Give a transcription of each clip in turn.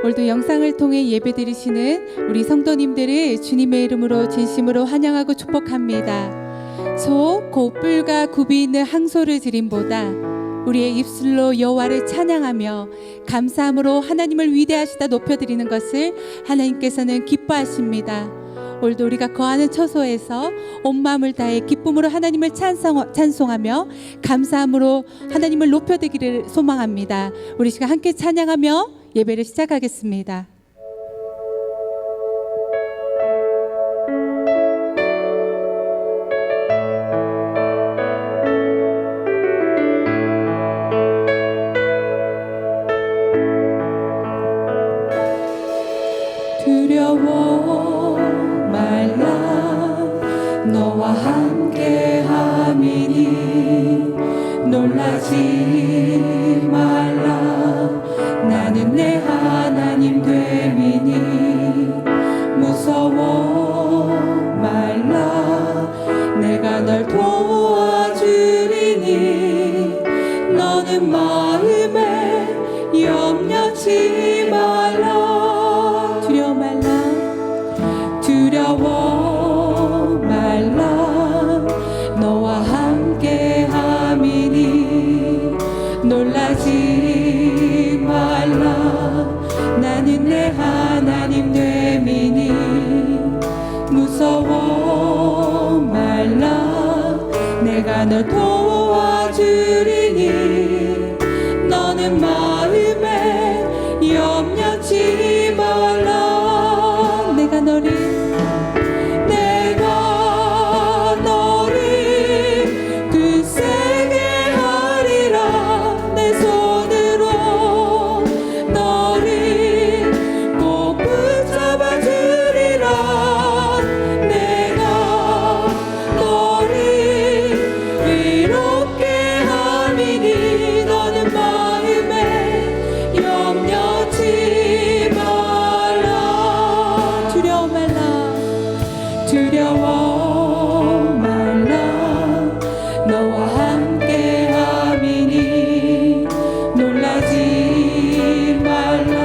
오늘도 영상을 통해 예배드리시는 우리 성도님들을 주님의 이름으로 진심으로 환영하고 축복합니다. 소, 곧 뿔과 굽이 있는 항소를 드림보다 우리의 입술로 여호와를 찬양하며 감사함으로 하나님을 위대하시다 높여드리는 것을 하나님께서는 기뻐하십니다. 오늘도 우리가 거하는 처소에서 온 마음을 다해 기쁨으로 하나님을 찬송하며 감사함으로 하나님을 높여드리기를 소망합니다. 우리 시간 함께 찬양하며 예배를 시작하겠습니다. 두려워 말라 너와 함께 함이니 놀라지 말라 나는 내 하나님 됨이니 무서워 말라 내가 널 도와주리니 너는 마음에 염려치 말라 두려워 말라 너와 함께 함이니 놀라지 말라 나는 내 하나님 됨이니 무서워 말라 내가 널 도와주리니 너는 마음에 염려치 말라 내가 너를 굳세게 하리라 내 손으로 너를 꼭 붙잡아 주리라 내가 너를 위롭게 함이니 너는 마음에 염려치 말라 두려워 말라 너와 함께 함이니 놀라지 말라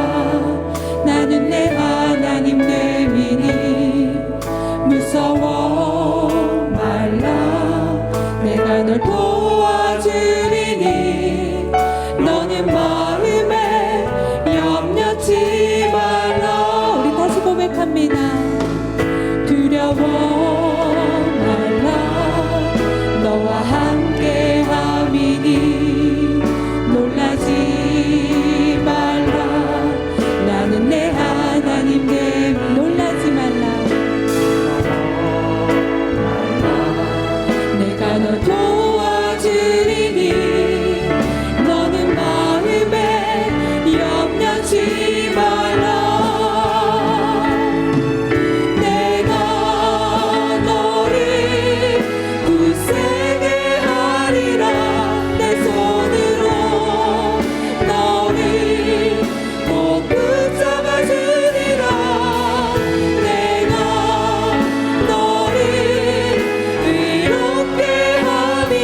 나는 내 하나님 됨이니 무서워 말라 내가 널 도와주리니 너는 마음에 염려치 말라 우리 다시 고백합니다. 두려워 말라 너와 함께 함이니 놀라지 말라 나는 내 하나님 됨 놀라지 말라 내가 널 도와주리니 너는 마음에 염려치 말라 굳세게 하리라 내 손으로 너를 꼭 붙잡아 주리라 내가 너를 위롭게 함이니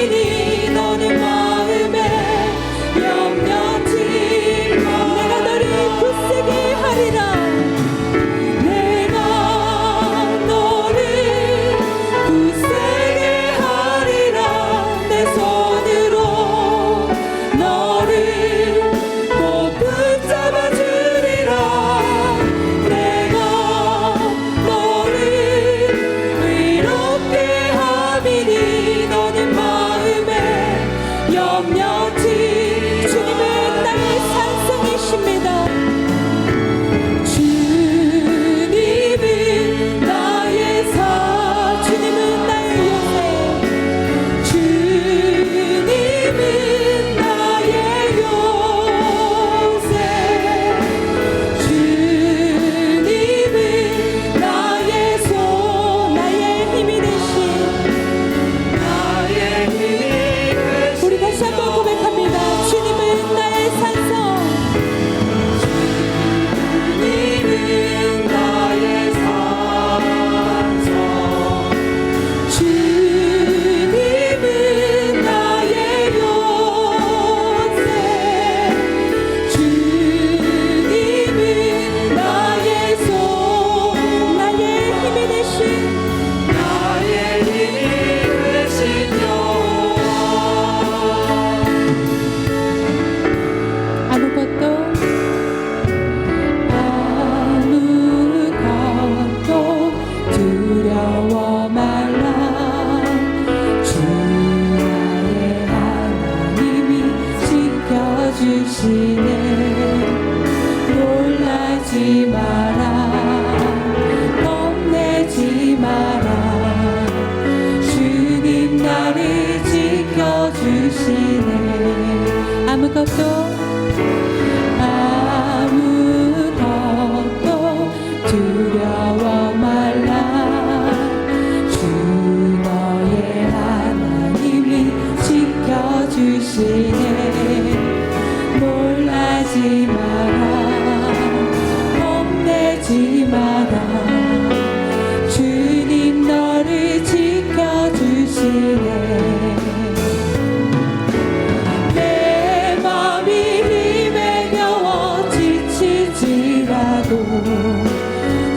나의 힘이 되신 여호와 아무것도 두려워 말라. 주 나의 하나님이 지켜주시네. 놀라지 마라. 겁내지 마라. 주님 나를 지켜주시네. 아무것도 두려워 말라. 주 너의 하나님이 지켜주시네. 놀라지 마라. 겁내지 마라. 주님 너를 지켜주시네. 내 마음이 힘에 겨워 지치지라도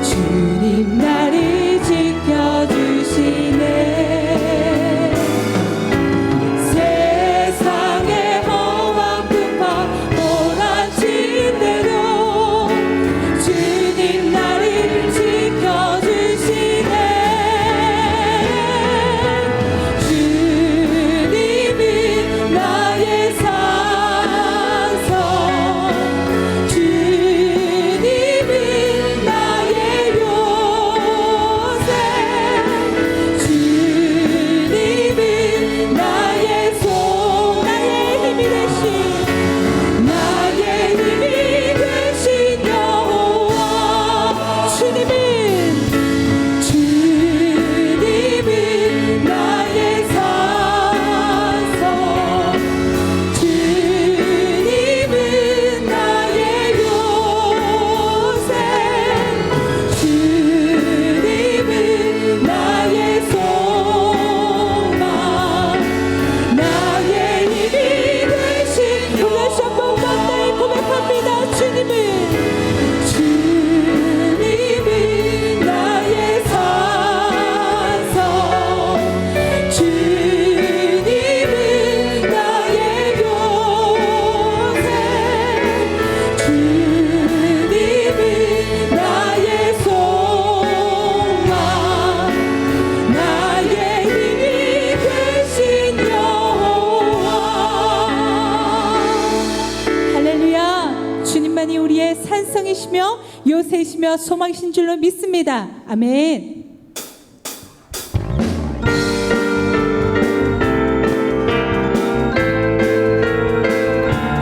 주님 나를 지켜주시네. 세상의 험한 풍파 몰아친 대로 주님 나를 지켜주시네. 주님은 나의 산성, 주님은 나의 요새, 주님은 나의 소, 나의 힘이 되신, 나의 힘이 되신 여호와. 주님은 나의 산성, 주님은 나의 요새, 주님은 나의 소망, 나의 힘이 되신. 우리 다시 한번 간단히 고백합니다. 주님은 나의 산성, 주님은 나의 요새, 주님은 나의 소망, 나의 힘이 되신 여호와. 할렐루야. 주님만이 우리의 산성이시며 요새이시며 소망이신 줄로 믿습니다. 아멘.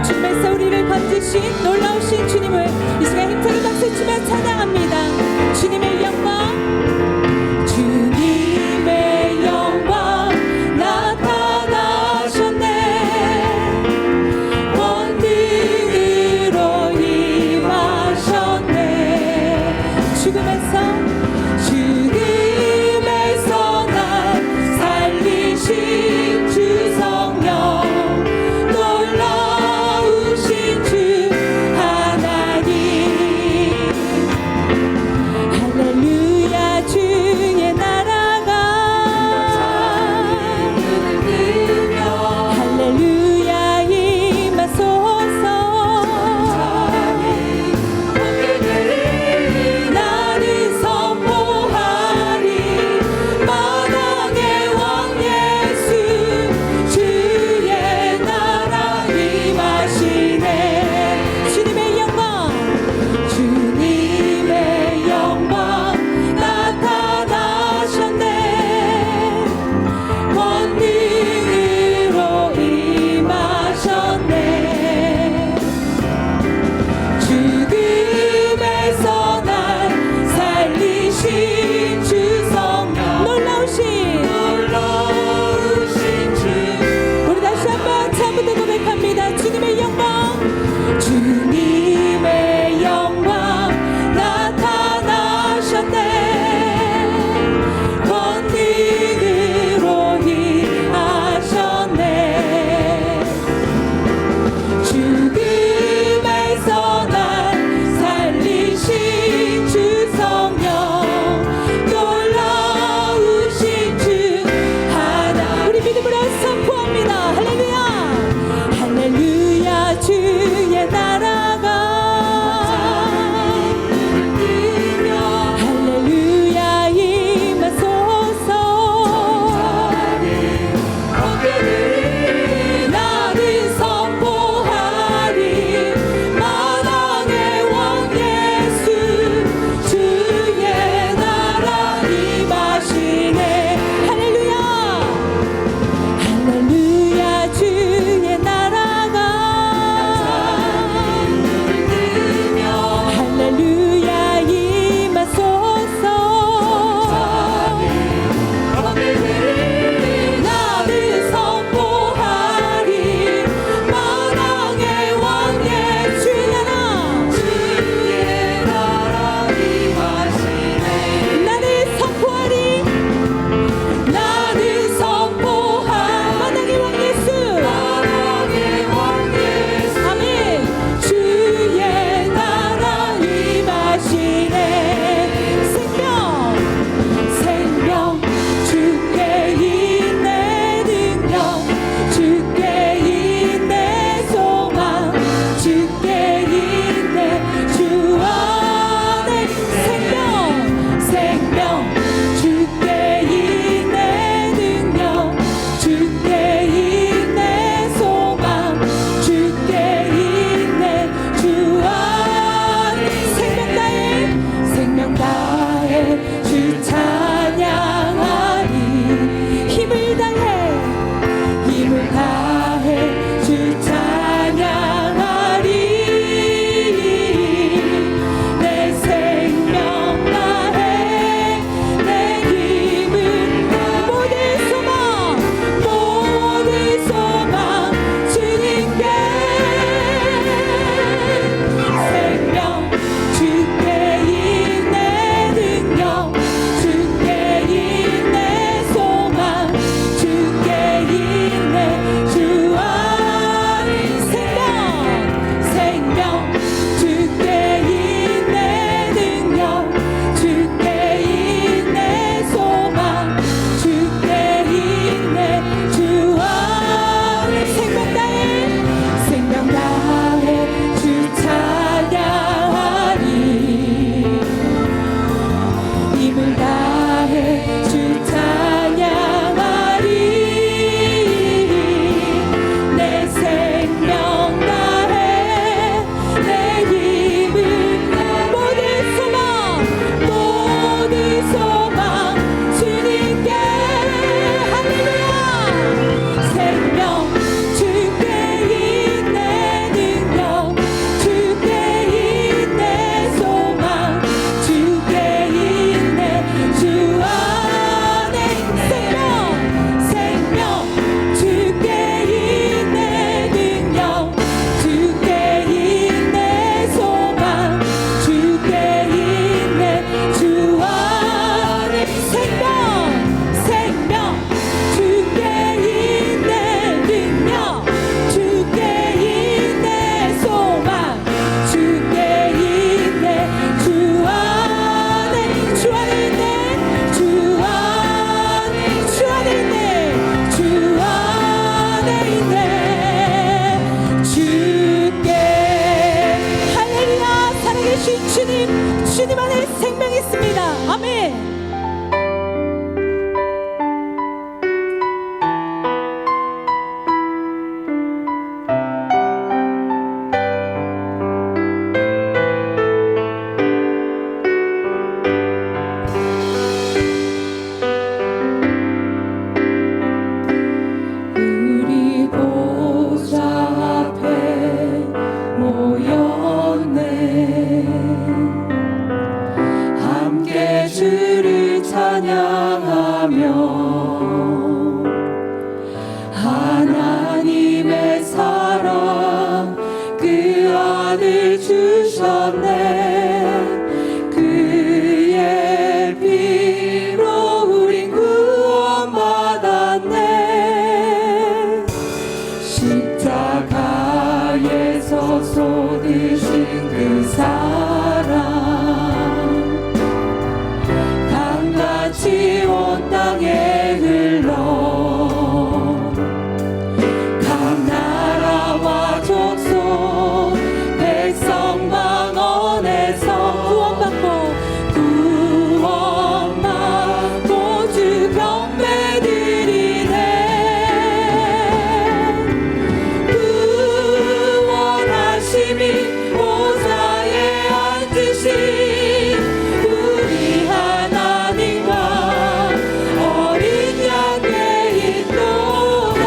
주님의 우리를 건지신 놀라우신 주님을 이 시간 힘차게 박수치며 찬양합니다. 주님의 영광, 주님의 영광 나타나셨네. 원능으로 임하셨네. 죽음에서 날 살리신 주 성령, 놀라우신 주 하나님. 할렐루야. 하나님의 사랑 그 아들 주셨네. 그의 피로 우린 구원받았네. 십자가에서 쏟으신 그 사랑 강같이 온 땅에 흘러 각 나라와 족속 백성 망언에서 구원받고 주 경배드리네. 구원하심이 보좌에 앉으신 우리 하나님과 어린 양의 인도다.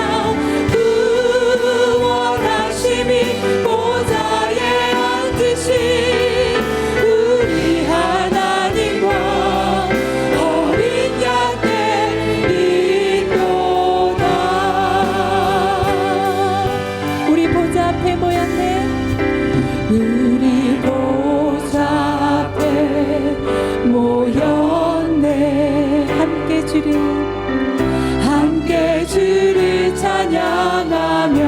구원하심이 보좌에 앉으신 우리 하나님과 어린 양의 인도다. 우리 보좌 앞에 모였네. 우리 보좌 앞에 모였네. 함께 주를 찬양하며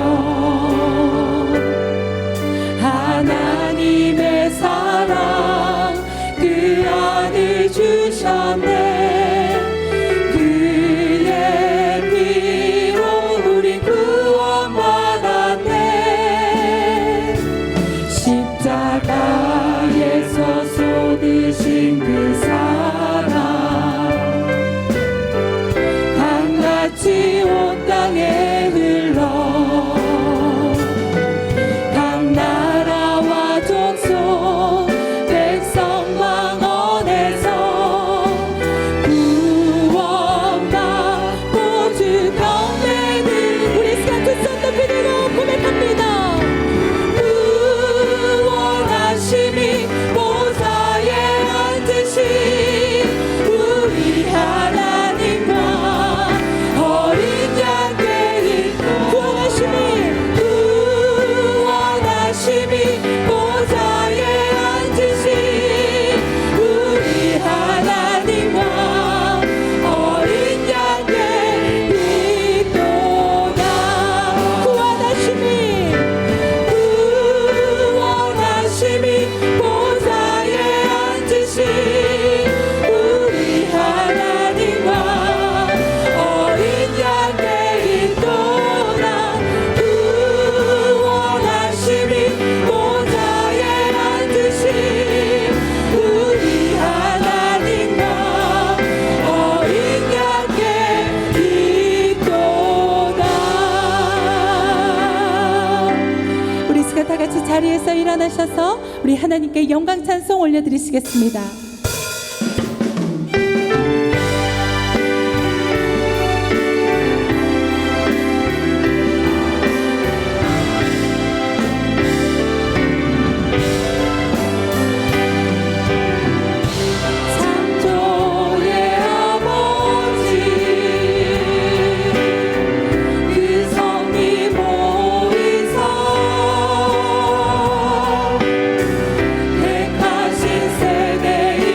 하나님의 사랑 그 아들 주셨네. 그의 피로 우리 구원받았네. 십자가에서 쏟으신 그 사랑 강같이 온 땅에 흘러 각 나라와 족속 백성 망언에서 구원받고 주 경배를 우리 시간 두 손 높이 들고 고백합니다. 구원하심이 보좌에 앉으신 우리 하나님과 어린 양의 인도. 구원하심이 보좌에 앉으신 우리 하나님과 어린 양의 인도다. 구원하심이 보좌에 앉으신 우리 하나님과 어린 양의 인도다. 구원하심이 보좌에 앉으신 우리 하나님과 어린 양의 인도다. 우리 시간 다 같이 자리에서 일어나셔서 우리 하나님께 영광 찬송 올려드리시겠습니다. 창조의 아버지 그 성이 모이사 택하신 세대의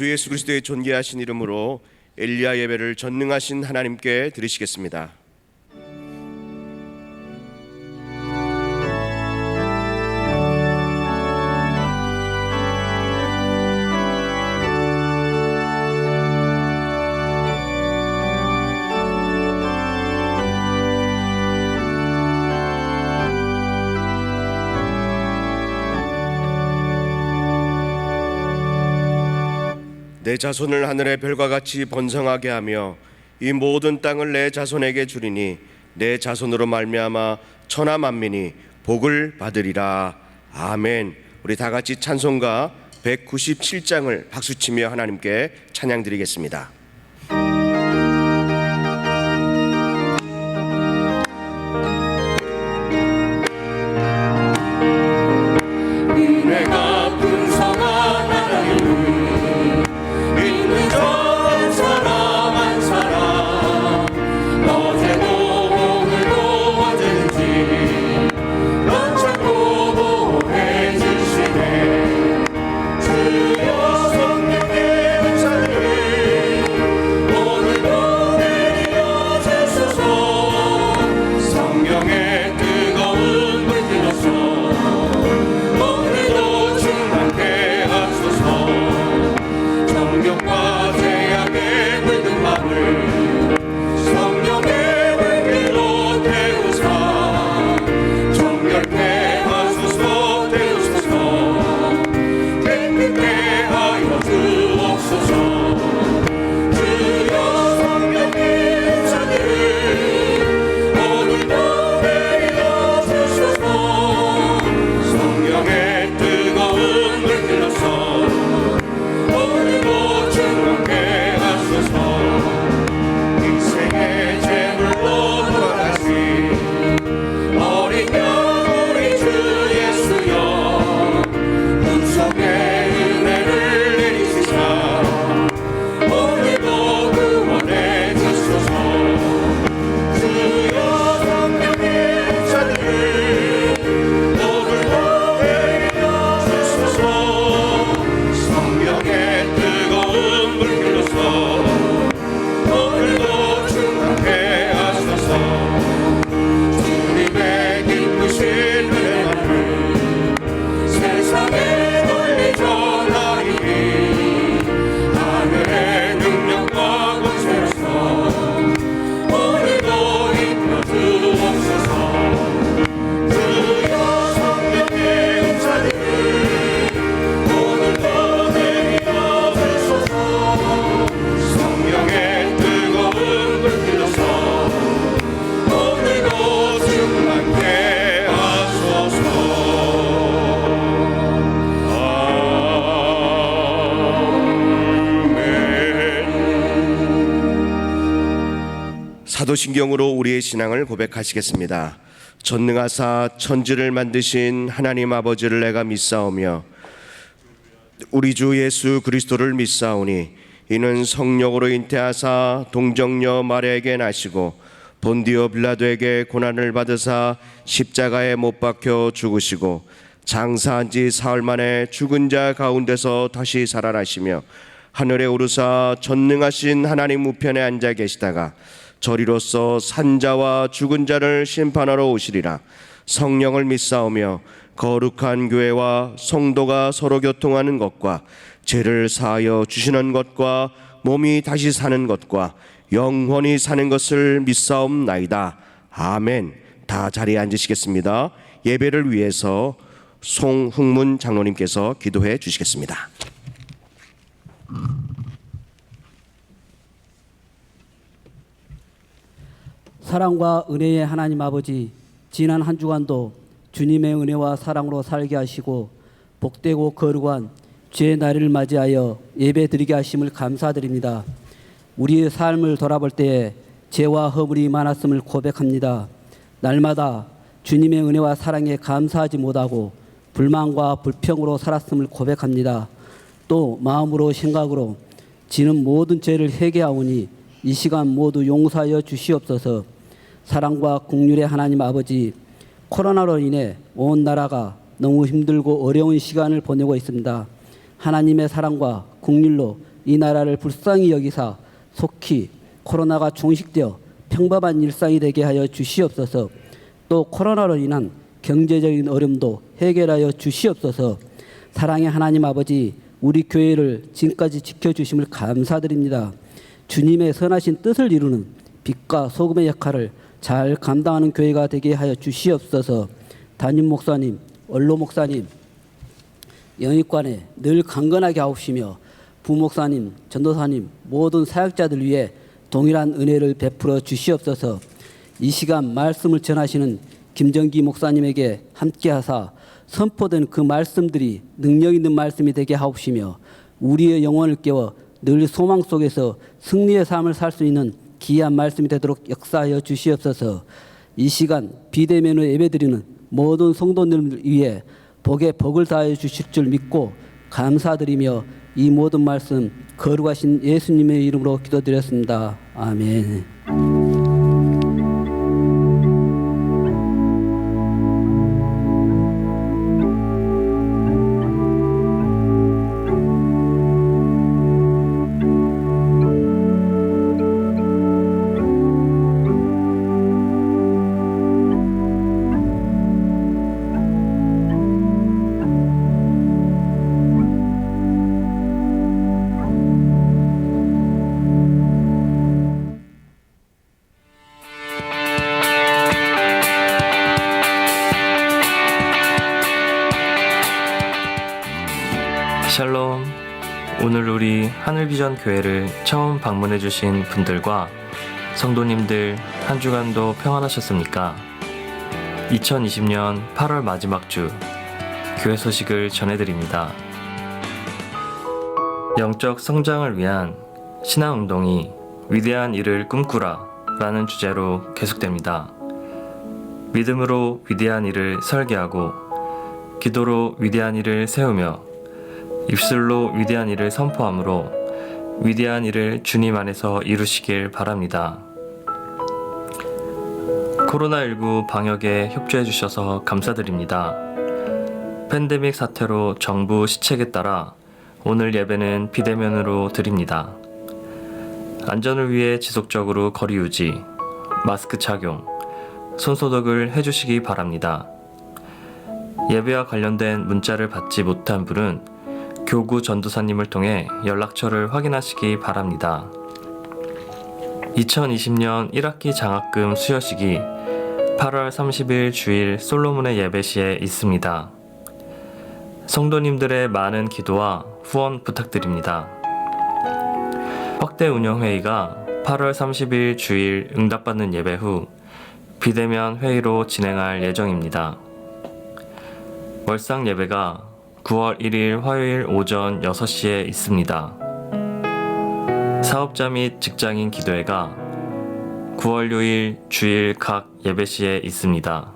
주 예수 그리스도의 존귀하신 이름으로 엘리야 예배를 전능하신 하나님께 드리시겠습니다. 내 자손을 하늘의 별과 같이 번성하게 하며 이 모든 땅을 내 자손에게 주리니 내 자손으로 말미암아 천하 만민이 복을 받으리라. 아멘. 우리 다 같이 찬송가 197장을 박수치며 하나님께 찬양드리겠습니다. 은혜가 풍성한 하나님 있는 전 사람 한 사람 어제도 오늘도 언제든지 넌 보호해 주시네. 주여 성령의 은사를 오늘도 내려 주소서. 성령의 뜨거운 불 들어서 오늘도 충만케 하소서. 정욕과 죄악에 물든 마음을 성령의 불길로 태우사 정결케 하소서. 태우소서. 깨끗게 하여 주옵소서. 주여 성령의 은사를 오늘도 내려 주소서. 성령의 뜨거운 물 들어서 오늘도 충만케 하소서. 인생의 제물로 돌아가신 어린 양 우리 주 예수여 은총의 은혜를 내리시사 오늘도 구원해 주소서. 주여 성령의 은사를 오늘도 내려 주소서. 성령의 뜨거운 불길로서 오늘도 충만케 하소서. 주님의 기쁘신 은혜만을 세상에 널리 전하리니 하늘의 능력과 권세로서 오늘도 입혀 주옵소서. 주여 성령의 은사를 오늘도 내려 주소서. 성령의 뜨거운 불길로서 오늘도 충만케 하소서. 아멘. 사도신경으로 우리의 신앙을 고백하시겠습니다. 전능하사 천지를 만드신 하나님 아버지를 내가 믿사오며 우리 주 예수 그리스도를 믿사오니 이는 성령으로 잉태하사 동정녀 마리아에게 나시고 본디오 빌라도에게 고난을 받으사 십자가에 못 박혀 죽으시고 장사한 지 사흘 만에 죽은 자 가운데서 다시 살아나시며 하늘에 오르사 전능하신 하나님 우편에 앉아 계시다가 저리로서 산자와 죽은 자를 심판하러 오시리라. 성령을 믿사오며 거룩한 교회와 성도가 서로 교통하는 것과 죄를 사하여 주시는 것과 몸이 다시 사는 것과 영원히 사는 것을 믿사옵나이다. 아멘. 다 자리에 앉으시겠습니다. 예배를 위해서 송흥문 장로님께서 기도해 주시겠습니다. 사랑과 은혜의 하나님 아버지, 지난 한 주간도 주님의 은혜와 사랑으로 살게 하시고 복되고 거룩한 주의 날을 맞이하여 예배드리게 하심을 감사드립니다. 우리의 삶을 돌아볼 때에 죄와 허물이 많았음을 고백합니다. 날마다 주님의 은혜와 사랑에 감사하지 못하고 불만과 불평으로 살았음을 고백합니다. 또 마음으로 생각으로 지는 모든 죄를 회개하오니 이 시간 모두 용서하여 주시옵소서. 사랑과 긍휼의 하나님 아버지, 코로나로 인해 온 나라가 너무 힘들고 어려운 시간을 보내고 있습니다. 하나님의 사랑과 긍휼로 이 나라를 불쌍히 여기사 속히 코로나가 종식되어 평범한 일상이 되게 하여 주시옵소서. 또 코로나로 인한 경제적인 어려움도 해결하여 주시옵소서. 사랑의 하나님 아버지, 우리 교회를 지금까지 지켜주심을 감사드립니다. 주님의 선하신 뜻을 이루는 빛과 소금의 역할을 잘 감당하는 교회가 되게 하여 주시옵소서. 담임 목사님, 원로 목사님, 영육관에 늘 강건하게 하옵시며 부목사님, 전도사님, 모든 사역자들 위해 동일한 은혜를 베풀어 주시옵소서. 이 시간 말씀을 전하시는 김정기 목사님에게 함께하사 선포된 그 말씀들이 능력 있는 말씀이 되게 하옵시며 우리의 영혼을 깨워 늘 소망 속에서 승리의 삶을 살 수 있는 귀한 말씀이 되도록 역사하여 주시옵소서. 이 시간 비대면으로 예배드리는 모든 성도님을 위해 복에 복을 다하여 주실 줄 믿고 감사드리며 이 모든 말씀 거룩하신 예수님의 이름으로 기도드렸습니다. 아멘. 샬롬. 오늘 우리 하늘비전 교회를 처음 방문해 주신 분들과 성도님들 한 주간도 평안하셨습니까? 2020년 8월 마지막 주 교회 소식을 전해드립니다. 영적 성장을 위한 신앙운동이 위대한 일을 꿈꾸라 라는 주제로 계속됩니다. 믿음으로 위대한 일을 설계하고 기도로 위대한 일을 세우며 입술로 위대한 일을 선포함으로 위대한 일을 주님 안에서 이루시길 바랍니다. 코로나19 방역에 협조해 주셔서 감사드립니다. 팬데믹 사태로 정부 시책에 따라 오늘 예배는 비대면으로 드립니다. 안전을 위해 지속적으로 거리 유지, 마스크 착용, 손소독을 해주시기 바랍니다. 예배와 관련된 문자를 받지 못한 분은 교구 전도사님을 통해 연락처를 확인하시기 바랍니다. 2020년 1학기 장학금 수여식이 8월 30일 주일 솔로몬의 예배시에 있습니다. 성도님들의 많은 기도와 후원 부탁드립니다. 확대 운영회의가 8월 30일 주일 응답받는 예배 후 비대면 회의로 진행할 예정입니다. 월상 예배가 9월 1일 화요일 오전 6시에 있습니다. 사업자 및 직장인 기도회가 9월 6일 주일 각 예배시에 있습니다.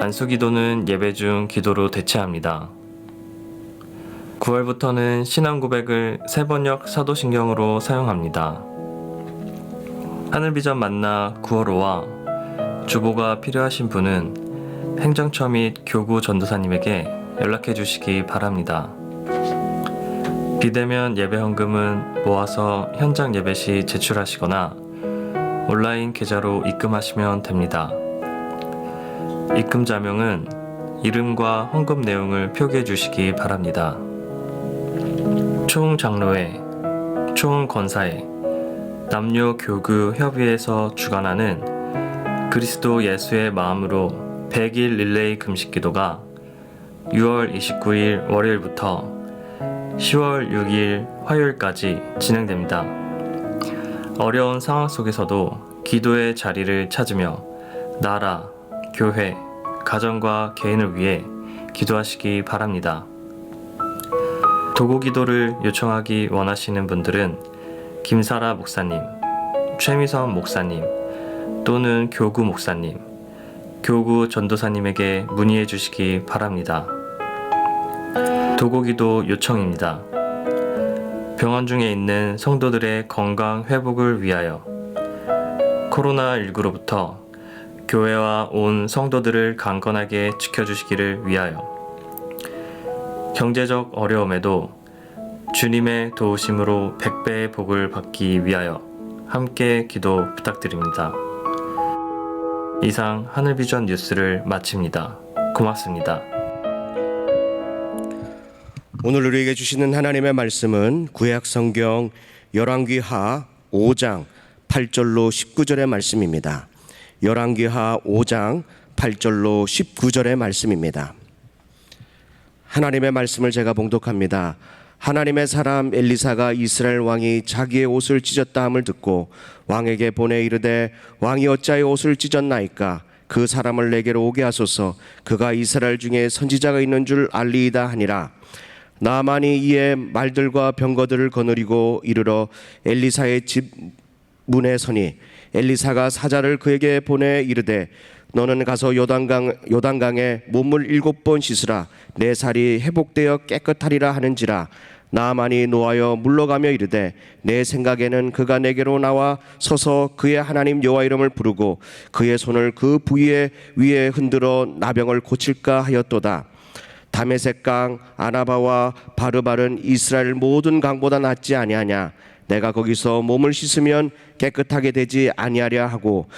안수기도는 예배 중 기도로 대체합니다. 9월부터는 신앙 고백을 세번역 사도신경으로 사용합니다. 하늘비전 만나 9월호와 주보가 필요하신 분은 행정처 및 교구 전도사님에게 연락해 주시기 바랍니다. 비대면 예배 헌금은 모아서 현장 예배 시 제출하시거나 온라인 계좌로 입금하시면 됩니다. 입금 자명은 이름과 헌금 내용을 표기해 주시기 바랍니다. 총장로회, 총권사회, 남녀 교구 협의회에서 주관하는 그리스도 예수의 마음으로 100일 릴레이 금식 기도가 6월 29일 월요일부터 10월 6일 화요일까지 진행됩니다. 어려운 상황 속에서도 기도의 자리를 찾으며 나라, 교회, 가정과 개인을 위해 기도하시기 바랍니다. 도구 기도를 요청하기 원하시는 분들은 김사라 목사님, 최미선 목사님 또는 교구 목사님, 교구 전도사님에게 문의해 주시기 바랍니다. 도구기도 요청입니다. 병원 중에 있는 성도들의 건강 회복을 위하여 코로나19로부터 교회와 온 성도들을 강건하게 지켜주시기를 위하여 경제적 어려움에도 주님의 도우심으로 100배의 복을 받기 위하여 함께 기도 부탁드립니다. 이상 하늘비전 뉴스를 마칩니다. 고맙습니다. 오늘 우리에게 주시는 하나님의 말씀은 구약 성경 열왕기하 5장 8절로 19절의 말씀입니다. 열왕기하 5장 8절로 19절의 말씀입니다. 하나님의 말씀을 제가 봉독합니다. 하나님의 사람 엘리사가 이스라엘 왕이 자기의 옷을 찢었다 함을 듣고 왕에게 보내 이르되 왕이 어찌하여 옷을 찢었나이까? 그 사람을 내게로 오게 하소서. 그가 이스라엘 중에 선지자가 있는 줄 알리이다 하니라. 나만이 이에 말들과 병거들을 거느리고 이르러 엘리사의 집 문에 서니 엘리사가 사자를 그에게 보내 이르되 너는 가서 요단강에 몸을 7번 씻으라. 내 살이 회복되어 깨끗하리라 하는지라. 나만이 노하여 물러가며 이르되 내 생각에는 그가 내게로 나와 서서 그의 하나님 여호와 이름을 부르고 그의 손을 그 부위에 위에 흔들어 나병을 고칠까 하였도다. 다메섹 강 아나바와 바르발은 이스라엘 모든 강보다 낫지 아니하냐? 내가 거기서 몸을 씻으면 깨끗하게 되지 아니하랴 하고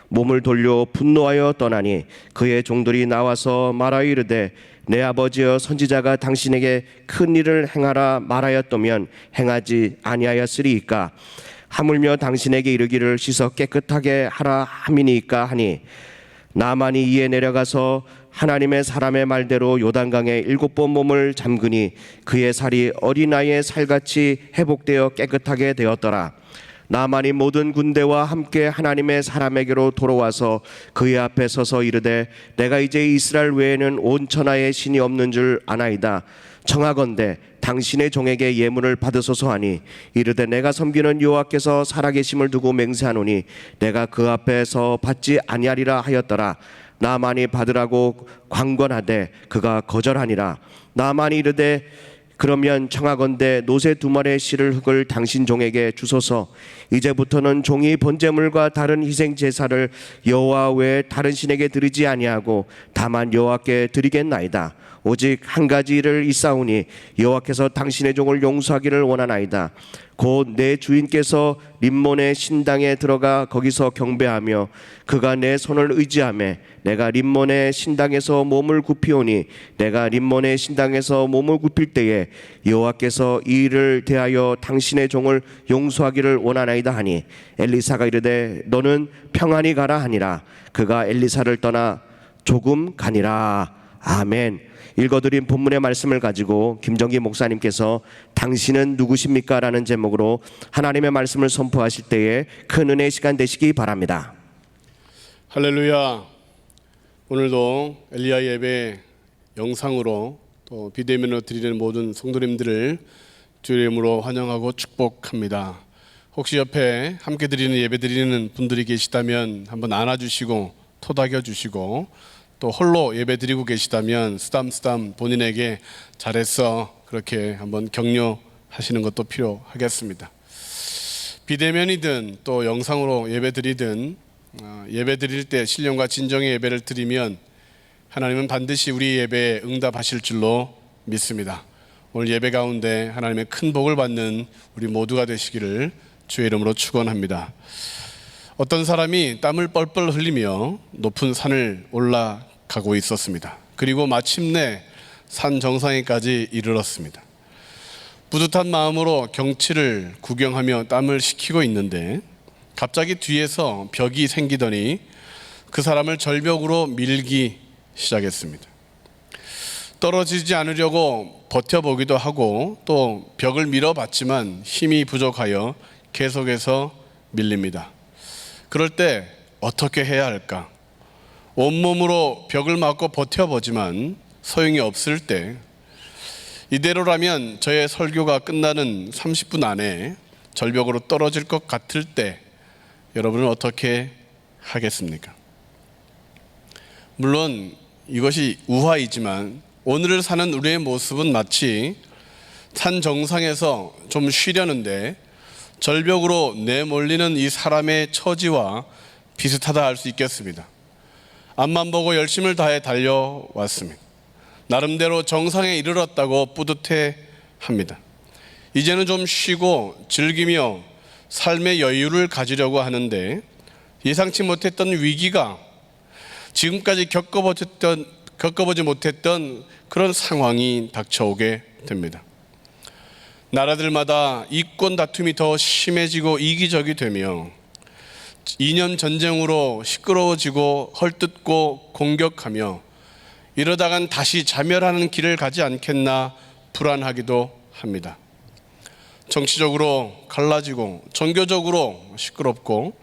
몸을 돌려 분노하여 떠나니 그의 종들이 나와서 말하여 이르되 내 아버지여 선지자가 당신에게 큰 일을 행하라 말하였다면 행하지 아니하였으리이까? 하물며 당신에게 이르기를 씻어 깨끗하게 하라 함이니까 하니 나만이 이에 내려가서 하나님의 사람의 말대로 요단강에 7번 몸을 잠그니 그의 살이 어린아이의 살같이 회복되어 깨끗하게 되었더라. 나만이 모든 군대와 함께 하나님의 사람에게로 돌아와서 그의 앞에 서서 이르되 내가 이제 이스라엘 외에는 온 천하에 신이 없는 줄 아나이다. 청하건대 당신의 종에게 예물을 받으소서 하니 이르되 내가 섬기는 여호와께서 살아계심을 두고 맹세하노니 내가 그 앞에서 받지 아니하리라 하였더라. 나만이 받으라고 관건하되 그가 거절하니라. 나만이 이르되 그러면 청하건대 노새 2마리의 실을 흙을 당신 종에게 주소서. 이제부터는 종이 번제물과 다른 희생 제사를 여호와 외에 다른 신에게 드리지 아니하고 다만 여호와께 드리겠나이다. 오직 한 가지 일을 있사오니 여호와께서 당신의 종을 용서하기를 원하나이다. 곧 내 주인께서 림몬의 신당에 들어가 거기서 경배하며 그가 내 손을 의지하며 내가 림몬의 신당에서 몸을 굽히오니 내가 림몬의 신당에서 몸을 굽힐 때에 여호와께서 이 일을 대하여 당신의 종을 용서하기를 원하나이다 하니 엘리사가 이르되 너는 평안히 가라 하니라. 그가 엘리사를 떠나 조금 가니라. 아멘. 읽어드린 본문의 말씀을 가지고 김정기 목사님께서 당신은 누구십니까? 라는 제목으로 하나님의 말씀을 선포하실 때에 큰 은혜의 시간 되시기 바랍니다. 할렐루야. 오늘도 엘리야 예배 영상으로 또 비대면으로 드리는 모든 성도님들을 주의 이름으로 환영하고 축복합니다. 혹시 옆에 함께 드리는 예배 드리는 분들이 계시다면 한번 안아주시고 토닥여 주시고 또 홀로 예배 드리고 계시다면 쓰담쓰담 본인에게 잘했어 그렇게 한번 격려하시는 것도 필요하겠습니다. 비대면이든 또 영상으로 예배 드리든 예배 드릴 때 신령과 진정의 예배를 드리면 하나님은 반드시 우리 예배에 응답하실 줄로 믿습니다. 오늘 예배 가운데 하나님의 큰 복을 받는 우리 모두가 되시기를 주의 이름으로 축원합니다. 어떤 사람이 땀을 뻘뻘 흘리며 높은 산을 올라가고 있었습니다. 그리고 마침내 산 정상에까지 이르렀습니다. 뿌듯한 마음으로 경치를 구경하며 땀을 식히고 있는데 갑자기 뒤에서 벽이 생기더니 그 사람을 절벽으로 밀기 시작했습니다. 떨어지지 않으려고 버텨보기도 하고 또 벽을 밀어봤지만 힘이 부족하여 계속해서 밀립니다. 그럴 때 어떻게 해야 할까? 온몸으로 벽을 맞고 버텨보지만 소용이 없을 때 이대로라면 저의 설교가 끝나는 30분 안에 절벽으로 떨어질 것 같을 때 여러분은 어떻게 하겠습니까? 물론 이것이 우화이지만 오늘을 사는 우리의 모습은 마치 산 정상에서 좀 쉬려는데 절벽으로 내몰리는 이 사람의 처지와 비슷하다 할 수 있겠습니다. 앞만 보고 열심을 다해 달려왔습니다. 나름대로 정상에 이르렀다고 뿌듯해 합니다. 이제는 좀 쉬고 즐기며 삶의 여유를 가지려고 하는데 예상치 못했던 위기가 지금까지 겪어보지 못했던 그런 상황이 닥쳐오게 됩니다. 나라들마다 이권 다툼이 더 심해지고 이기적이 되며 이념 전쟁으로 시끄러워지고 헐뜯고 공격하며 이러다간 다시 자멸하는 길을 가지 않겠나 불안하기도 합니다. 정치적으로 갈라지고 종교적으로 시끄럽고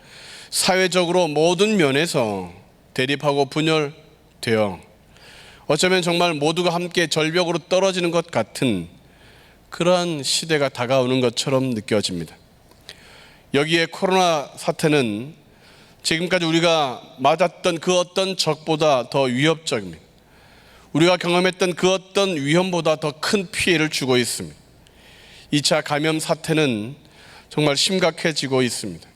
사회적으로 모든 면에서 대립하고 분열되어 어쩌면 정말 모두가 함께 절벽으로 떨어지는 것 같은 그러한 시대가 다가오는 것처럼 느껴집니다. 여기에 코로나 사태는 지금까지 우리가 맞았던 그 어떤 적보다 더 위협적입니다. 우리가 경험했던 그 어떤 위험보다 더 큰 피해를 주고 있습니다. 2차 감염 사태는 정말 심각해지고 있습니다.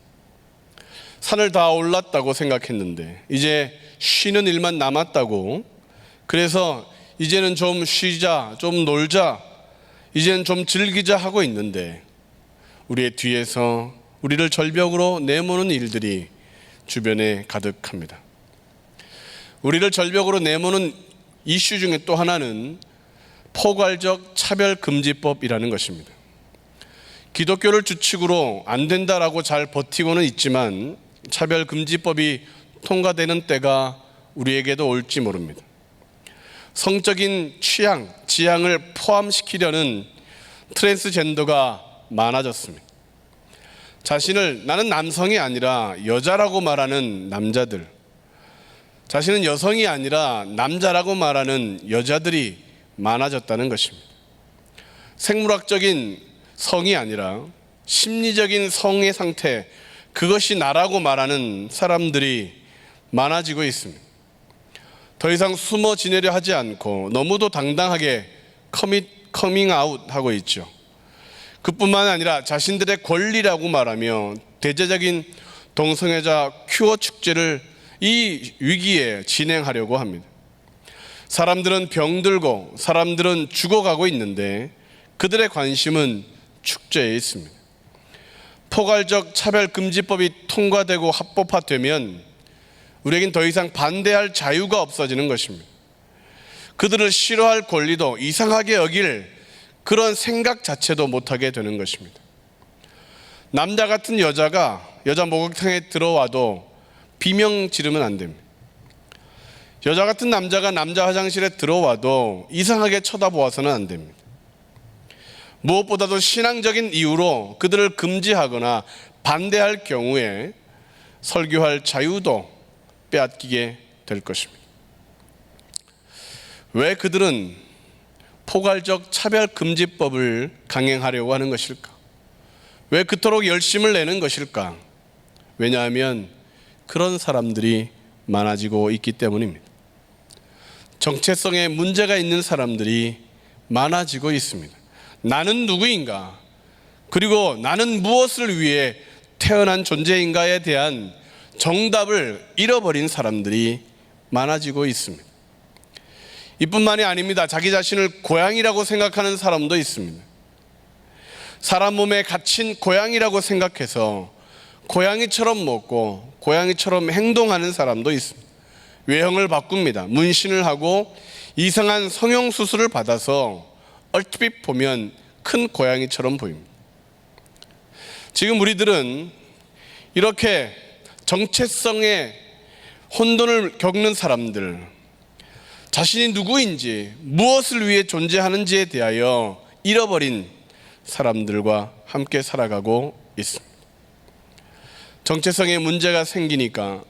산을 다 올랐다고 생각했는데 이제 쉬는 일만 남았다고, 그래서 이제는 좀 쉬자, 좀 놀자, 이제는 좀 즐기자 하고 있는데 우리의 뒤에서 우리를 절벽으로 내모는 일들이 주변에 가득합니다. 우리를 절벽으로 내모는 이슈 중에 또 하나는 포괄적 차별금지법이라는 것입니다. 기독교를 주축으로 안 된다라고 잘 버티고는 있지만 차별금지법이 통과되는 때가 우리에게도 올지 모릅니다. 성적인 취향, 지향을 포함시키려는 트랜스젠더가 많아졌습니다. 자신을 나는 남성이 아니라 여자라고 말하는 남자들, 자신은 여성이 아니라 남자라고 말하는 여자들이 많아졌다는 것입니다. 생물학적인 성이 아니라 심리적인 성의 상태, 그것이 나라고 말하는 사람들이 많아지고 있습니다. 더 이상 숨어 지내려 하지 않고 너무도 당당하게 커밍아웃하고 있죠. 그뿐만 아니라 자신들의 권리라고 말하며 대대적인 동성애자 큐어 축제를 이 위기에 진행하려고 합니다. 사람들은 병들고 사람들은 죽어가고 있는데 그들의 관심은 축제에 있습니다. 포괄적 차별금지법이 통과되고 합법화되면 우리에겐 더 이상 반대할 자유가 없어지는 것입니다. 그들을 싫어할 권리도, 이상하게 여길 그런 생각 자체도 못하게 되는 것입니다. 남자 같은 여자가 여자 목욕탕에 들어와도 비명 지르면 안 됩니다. 여자 같은 남자가 남자 화장실에 들어와도 이상하게 쳐다보아서는 안 됩니다. 무엇보다도 신앙적인 이유로 그들을 금지하거나 반대할 경우에 설교할 자유도 빼앗기게 될 것입니다. 왜 그들은 포괄적 차별금지법을 강행하려고 하는 것일까? 왜 그토록 열심을 내는 것일까? 왜냐하면 그런 사람들이 많아지고 있기 때문입니다. 정체성에 문제가 있는 사람들이 많아지고 있습니다. 나는 누구인가? 그리고 나는 무엇을 위해 태어난 존재인가에 대한 정답을 잃어버린 사람들이 많아지고 있습니다. 이뿐만이 아닙니다. 자기 자신을 고양이라고 생각하는 사람도 있습니다. 사람 몸에 갇힌 고양이라고 생각해서 고양이처럼 먹고 고양이처럼 행동하는 사람도 있습니다. 외형을 바꿉니다. 문신을 하고 이상한 성형수술을 받아서 얼핏 보면 큰 고양이처럼 보입니다. 지금 우리들은 이렇게 정체성의 혼돈을 겪는 사람들, 자신이 누구인지, 무엇을 위해 존재하는지에 대하여 잃어버린 사람들과 함께 살아가고 있습니다. 정체성에 문제가 생기니까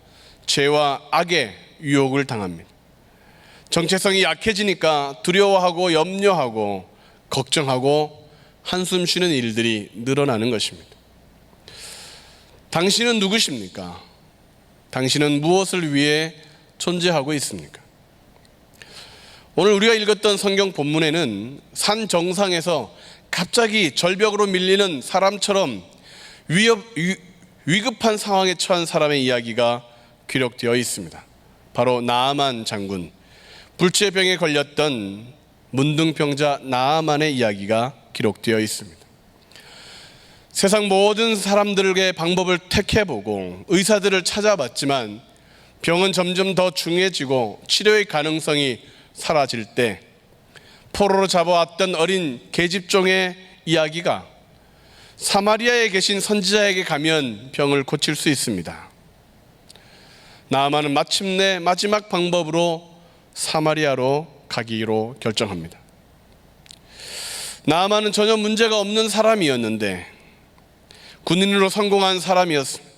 죄와 악의 유혹을 당합니다. 정체성이 약해지니까 두려워하고 염려하고 걱정하고 한숨 쉬는 일들이 늘어나는 것입니다. 당신은 누구십니까? 당신은 무엇을 위해 존재하고 있습니까? 오늘 우리가 읽었던 성경 본문에는 산 정상에서 갑자기 절벽으로 밀리는 사람처럼 위급한 상황에 처한 사람의 이야기가 기록되어 있습니다. 바로 나아만 장군, 불치병에 걸렸던 문둥병자 나아만의 이야기가 기록되어 있습니다. 세상 모든 사람들에게 방법을 택해보고 의사들을 찾아봤지만 병은 점점 더 중해지고 치료의 가능성이 사라질 때 포로로 잡아왔던 어린 계집종의 이야기가 사마리아에 계신 선지자에게 가면 병을 고칠 수 있습니다. 나아만은 마침내 마지막 방법으로 사마리아로 가기로 결정합니다. 나아만은 전혀 문제가 없는 사람이었는데 군인으로 성공한 사람이었습니다.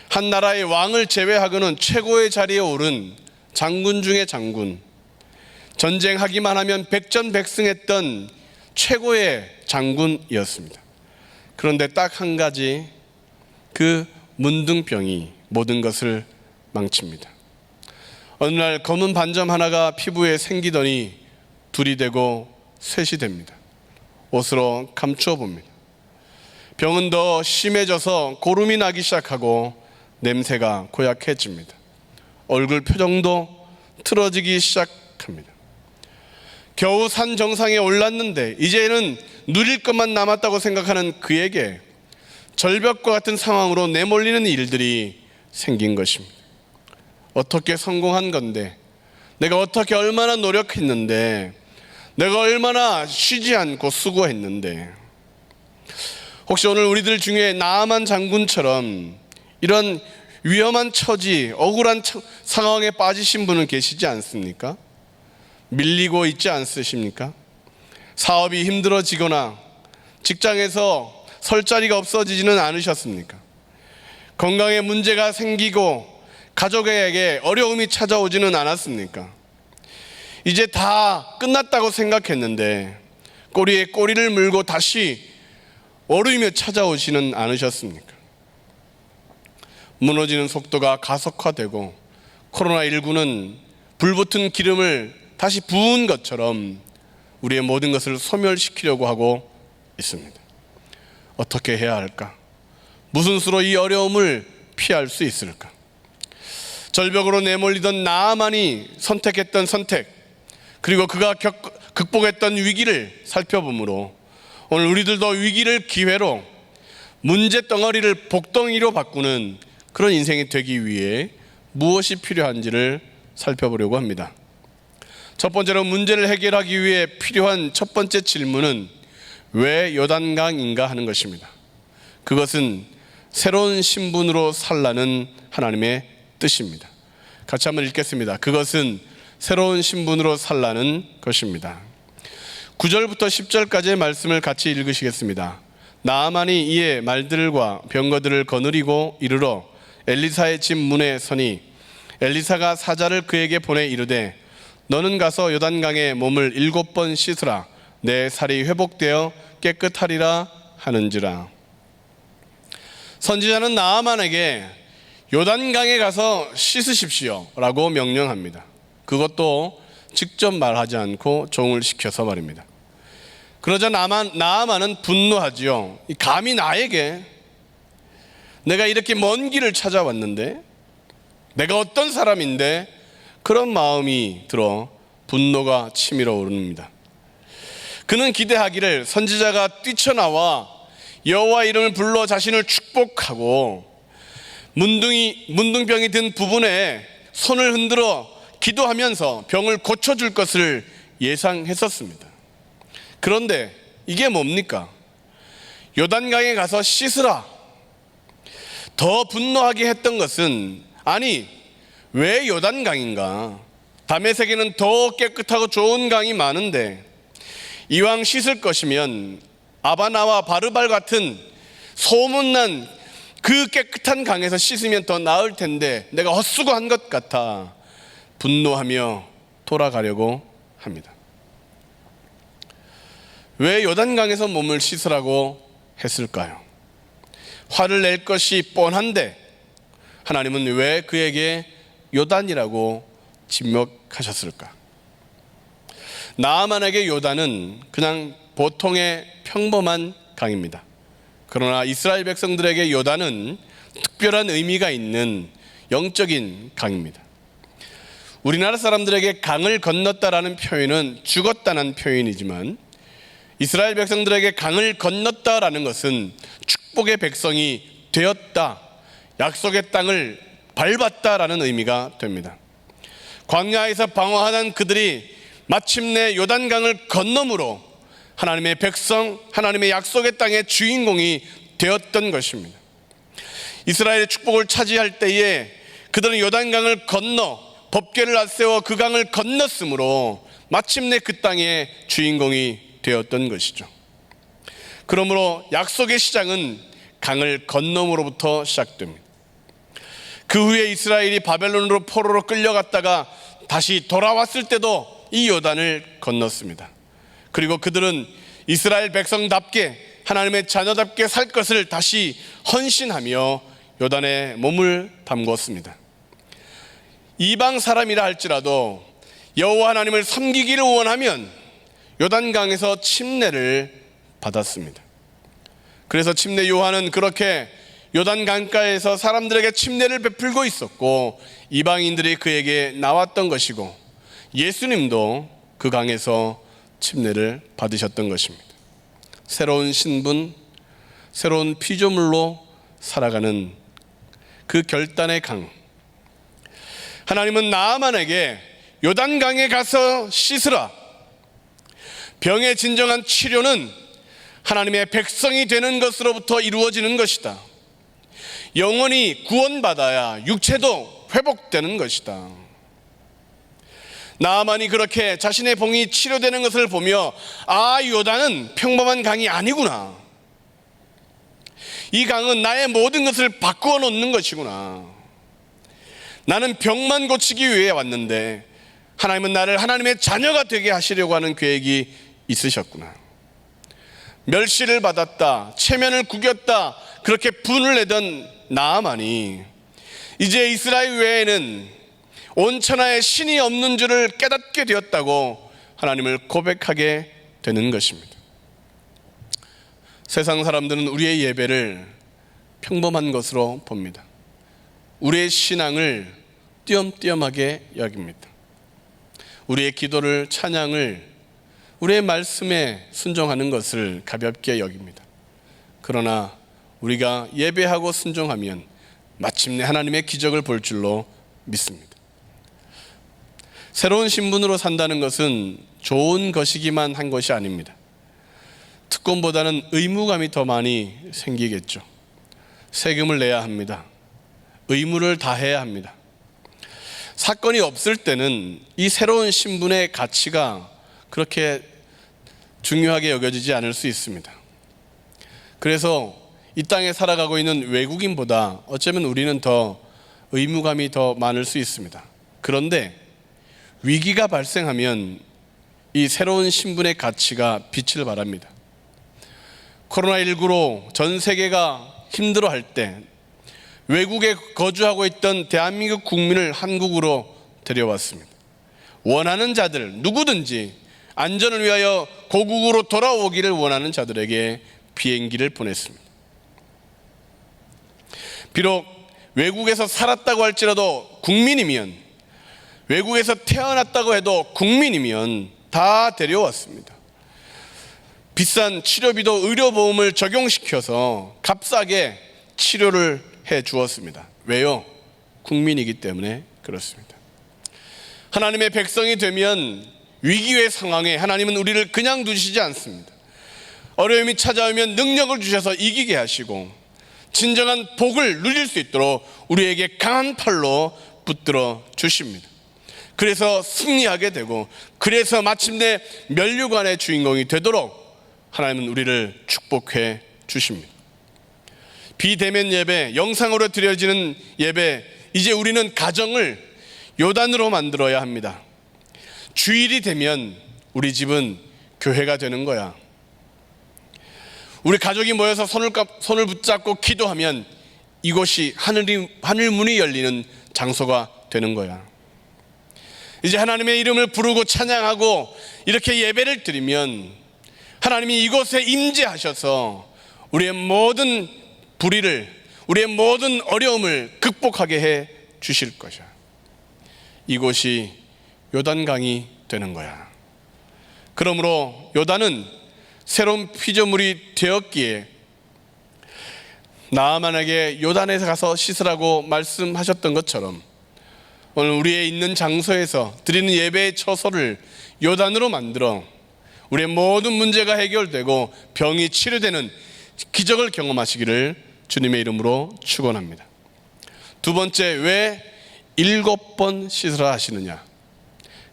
한 나라의 왕을 제외하고는 최고의 자리에 오른 장군 중의 장군, 전쟁하기만 하면 백전백승했던 최고의 장군이었습니다. 그런데 딱 한 가지, 그 문둥병이 모든 것을 망칩니다. 어느 날 검은 반점 하나가 피부에 생기더니 둘이 되고 셋이 됩니다. 옷으로 감추어 봅니다. 병은 더 심해져서 고름이 나기 시작하고 냄새가 고약해집니다. 얼굴 표정도 틀어지기 시작합니다. 겨우 산 정상에 올랐는데 이제는 누릴 것만 남았다고 생각하는 그에게 절벽과 같은 상황으로 내몰리는 일들이 생긴 것입니다. 어떻게 성공한 건데, 내가 어떻게 얼마나 노력했는데, 내가 얼마나 쉬지 않고 수고했는데, 혹시 오늘 우리들 중에 나아만 장군처럼 이런 위험한 처지, 억울한 상황에 빠지신 분은 계시지 않습니까? 밀리고 있지 않으십니까? 사업이 힘들어지거나 직장에서 설 자리가 없어지지는 않으셨습니까? 건강에 문제가 생기고 가족에게 어려움이 찾아오지는 않았습니까? 이제 다 끝났다고 생각했는데 꼬리에 꼬리를 물고 다시 어려움이 찾아오지는 않으셨습니까? 무너지는 속도가 가속화되고 코로나19는 불붙은 기름을 다시 부은 것처럼 우리의 모든 것을 소멸시키려고 하고 있습니다. 어떻게 해야 할까? 무슨 수로 이 어려움을 피할 수 있을까? 절벽으로 내몰리던 나아만이 선택했던 선택, 그리고 그가 극복했던 위기를 살펴보므로 오늘 우리들도 위기를 기회로, 문제 덩어리를 복덩이로 바꾸는 그런 인생이 되기 위해 무엇이 필요한지를 살펴보려고 합니다. 첫 번째로 문제를 해결하기 위해 필요한 첫 번째 질문은 왜 요단강인가 하는 것입니다. 그것은 새로운 신분으로 살라는 하나님의 뜻입니다. 같이 한번 읽겠습니다. 그것은 새로운 신분으로 살라는 것입니다. 9절부터 10절까지의 말씀을 같이 읽으시겠습니다. 나아만이 이에 말들과 병거들을 거느리고 이르러 엘리사의 집 문에 서니 엘리사가 사자를 그에게 보내 이르되 너는 가서 요단강에 몸을 7번 씻으라. 내 살이 회복되어 깨끗하리라 하는지라. 선지자는 나아만에게 요단강에 가서 씻으십시오 라고 명령합니다. 그것도 직접 말하지 않고 종을 시켜서 말입니다. 그러자 나아만은 분노하지요. 감히 나에게, 내가 이렇게 먼 길을 찾아왔는데, 내가 어떤 사람인데, 그런 마음이 들어 분노가 치밀어 오릅니다. 그는 기대하기를 선지자가 뛰쳐나와 여호와 이름을 불러 자신을 축복하고 문둥병이 든 부분에 손을 흔들어 기도하면서 병을 고쳐줄 것을 예상했었습니다. 그런데 이게 뭡니까? 요단강에 가서 씻으라. 더 분노하게 했던 것은, 아니 왜 요단강인가? 다메섹에는 더 깨끗하고 좋은 강이 많은데 이왕 씻을 것이면 아바나와 바르발 같은 소문난 그 깨끗한 강에서 씻으면 더 나을 텐데 내가 헛수고한 것 같아 분노하며 돌아가려고 합니다. 왜 요단강에서 몸을 씻으라고 했을까요? 화를 낼 것이 뻔한데 하나님은 왜 그에게 요단이라고 지명하셨을까? 나아만에게 요단은 그냥 보통의 평범한 강입니다. 그러나 이스라엘 백성들에게 요단은 특별한 의미가 있는 영적인 강입니다. 우리나라 사람들에게 강을 건넜다라는 표현은 죽었다는 표현이지만 이스라엘 백성들에게 강을 건넜다라는 것은 축복의 백성이 되었다, 약속의 땅을 밟았다라는 의미가 됩니다. 광야에서 방황하던 그들이 마침내 요단강을 건너므로 하나님의 백성, 하나님의 약속의 땅의 주인공이 되었던 것입니다. 이스라엘의 축복을 차지할 때에 그들은 요단강을 건너 법궤를 앞세워 그 강을 건넜으므로 마침내 그 땅의 주인공이 되었던 것이죠. 그러므로 약속의 시작은 강을 건너므로부터 시작됩니다. 그 후에 이스라엘이 바벨론으로 포로로 끌려갔다가 다시 돌아왔을 때도 이 요단을 건넜습니다. 그리고 그들은 이스라엘 백성답게 하나님의 자녀답게 살 것을 다시 헌신하며 요단에 몸을 담궜습니다. 이방 사람이라 할지라도 여호와 하나님을 섬기기를 원하면 요단강에서 침례를 받았습니다. 그래서 침례 요한은 그렇게 요단강가에서 사람들에게 침례를 베풀고 있었고 이방인들이 그에게 나왔던 것이고 예수님도 그 강에서 침례를 받으셨던 것입니다. 새로운 신분, 새로운 피조물로 살아가는 그 결단의 강. 하나님은 나아만에게 요단강에 가서 씻으라. 병의 진정한 치료는 하나님의 백성이 되는 것으로부터 이루어지는 것이다. 영혼이 구원받아야 육체도 회복되는 것이다. 나아만이 그렇게 자신의 병이 치료되는 것을 보며 요단은 평범한 강이 아니구나. 이 강은 나의 모든 것을 바꾸어 놓는 것이구나. 나는 병만 고치기 위해 왔는데 하나님은 나를 하나님의 자녀가 되게 하시려고 하는 계획이 있으셨구나. 멸시를 받았다, 체면을 구겼다, 그렇게 분을 내던 나아만이 이제 이스라엘 외에는 온 천하에 신이 없는 줄을 깨닫게 되었다고 하나님을 고백하게 되는 것입니다. 세상 사람들은 우리의 예배를 평범한 것으로 봅니다. 우리의 신앙을 띄엄띄엄하게 여깁니다. 우리의 기도를, 찬양을, 우리의 말씀에 순종하는 것을 가볍게 여깁니다. 그러나 우리가 예배하고 순종하면 마침내 하나님의 기적을 볼 줄로 믿습니다. 새로운 신분으로 산다는 것은 좋은 것이기만 한 것이 아닙니다. 특권보다는 의무감이 더 많이 생기겠죠. 세금을 내야 합니다. 의무를 다해야 합니다. 사건이 없을 때는 이 새로운 신분의 가치가 그렇게 중요하게 여겨지지 않을 수 있습니다. 그래서 이 땅에 살아가고 있는 외국인보다 어쩌면 우리는 더 의무감이 더 많을 수 있습니다. 그런데 위기가 발생하면 이 새로운 신분의 가치가 빛을 발합니다. 코로나19로 전 세계가 힘들어할 때 외국에 거주하고 있던 대한민국 국민을 한국으로 데려왔습니다. 원하는 자들, 누구든지 안전을 위하여 고국으로 돌아오기를 원하는 자들에게 비행기를 보냈습니다. 비록 외국에서 살았다고 할지라도 국민이면, 외국에서 태어났다고 해도 국민이면 다 데려왔습니다. 비싼 치료비도 의료보험을 적용시켜서 값싸게 치료를 해 주었습니다. 왜요? 국민이기 때문에 그렇습니다. 하나님의 백성이 되면 위기의 상황에 하나님은 우리를 그냥 두시지 않습니다. 어려움이 찾아오면 능력을 주셔서 이기게 하시고 진정한 복을 누릴 수 있도록 우리에게 강한 팔로 붙들어 주십니다. 그래서 승리하게 되고, 그래서 마침내 면류관의 주인공이 되도록 하나님은 우리를 축복해 주십니다. 비대면 예배, 영상으로 드려지는 예배, 이제 우리는 가정을 요단으로 만들어야 합니다. 주일이 되면 우리 집은 교회가 되는 거야. 우리 가족이 모여서 손을 붙잡고 기도하면 이곳이 하늘 문이 열리는 장소가 되는 거야. 이제 하나님의 이름을 부르고 찬양하고 이렇게 예배를 드리면 하나님이 이곳에 임재하셔서 우리의 모든 불의를, 우리의 모든 어려움을 극복하게 해 주실 것이야. 이곳이 요단강이 되는 거야. 그러므로 요단은 새로운 피조물이 되었기에 나아만에게 요단에서 가서 씻으라고 말씀하셨던 것처럼 오늘 우리의 있는 장소에서 드리는 예배의 처소를 요단으로 만들어 우리의 모든 문제가 해결되고 병이 치료되는 기적을 경험하시기를 주님의 이름으로 축원합니다. 두 번째, 왜 7번 씻으라 하시느냐?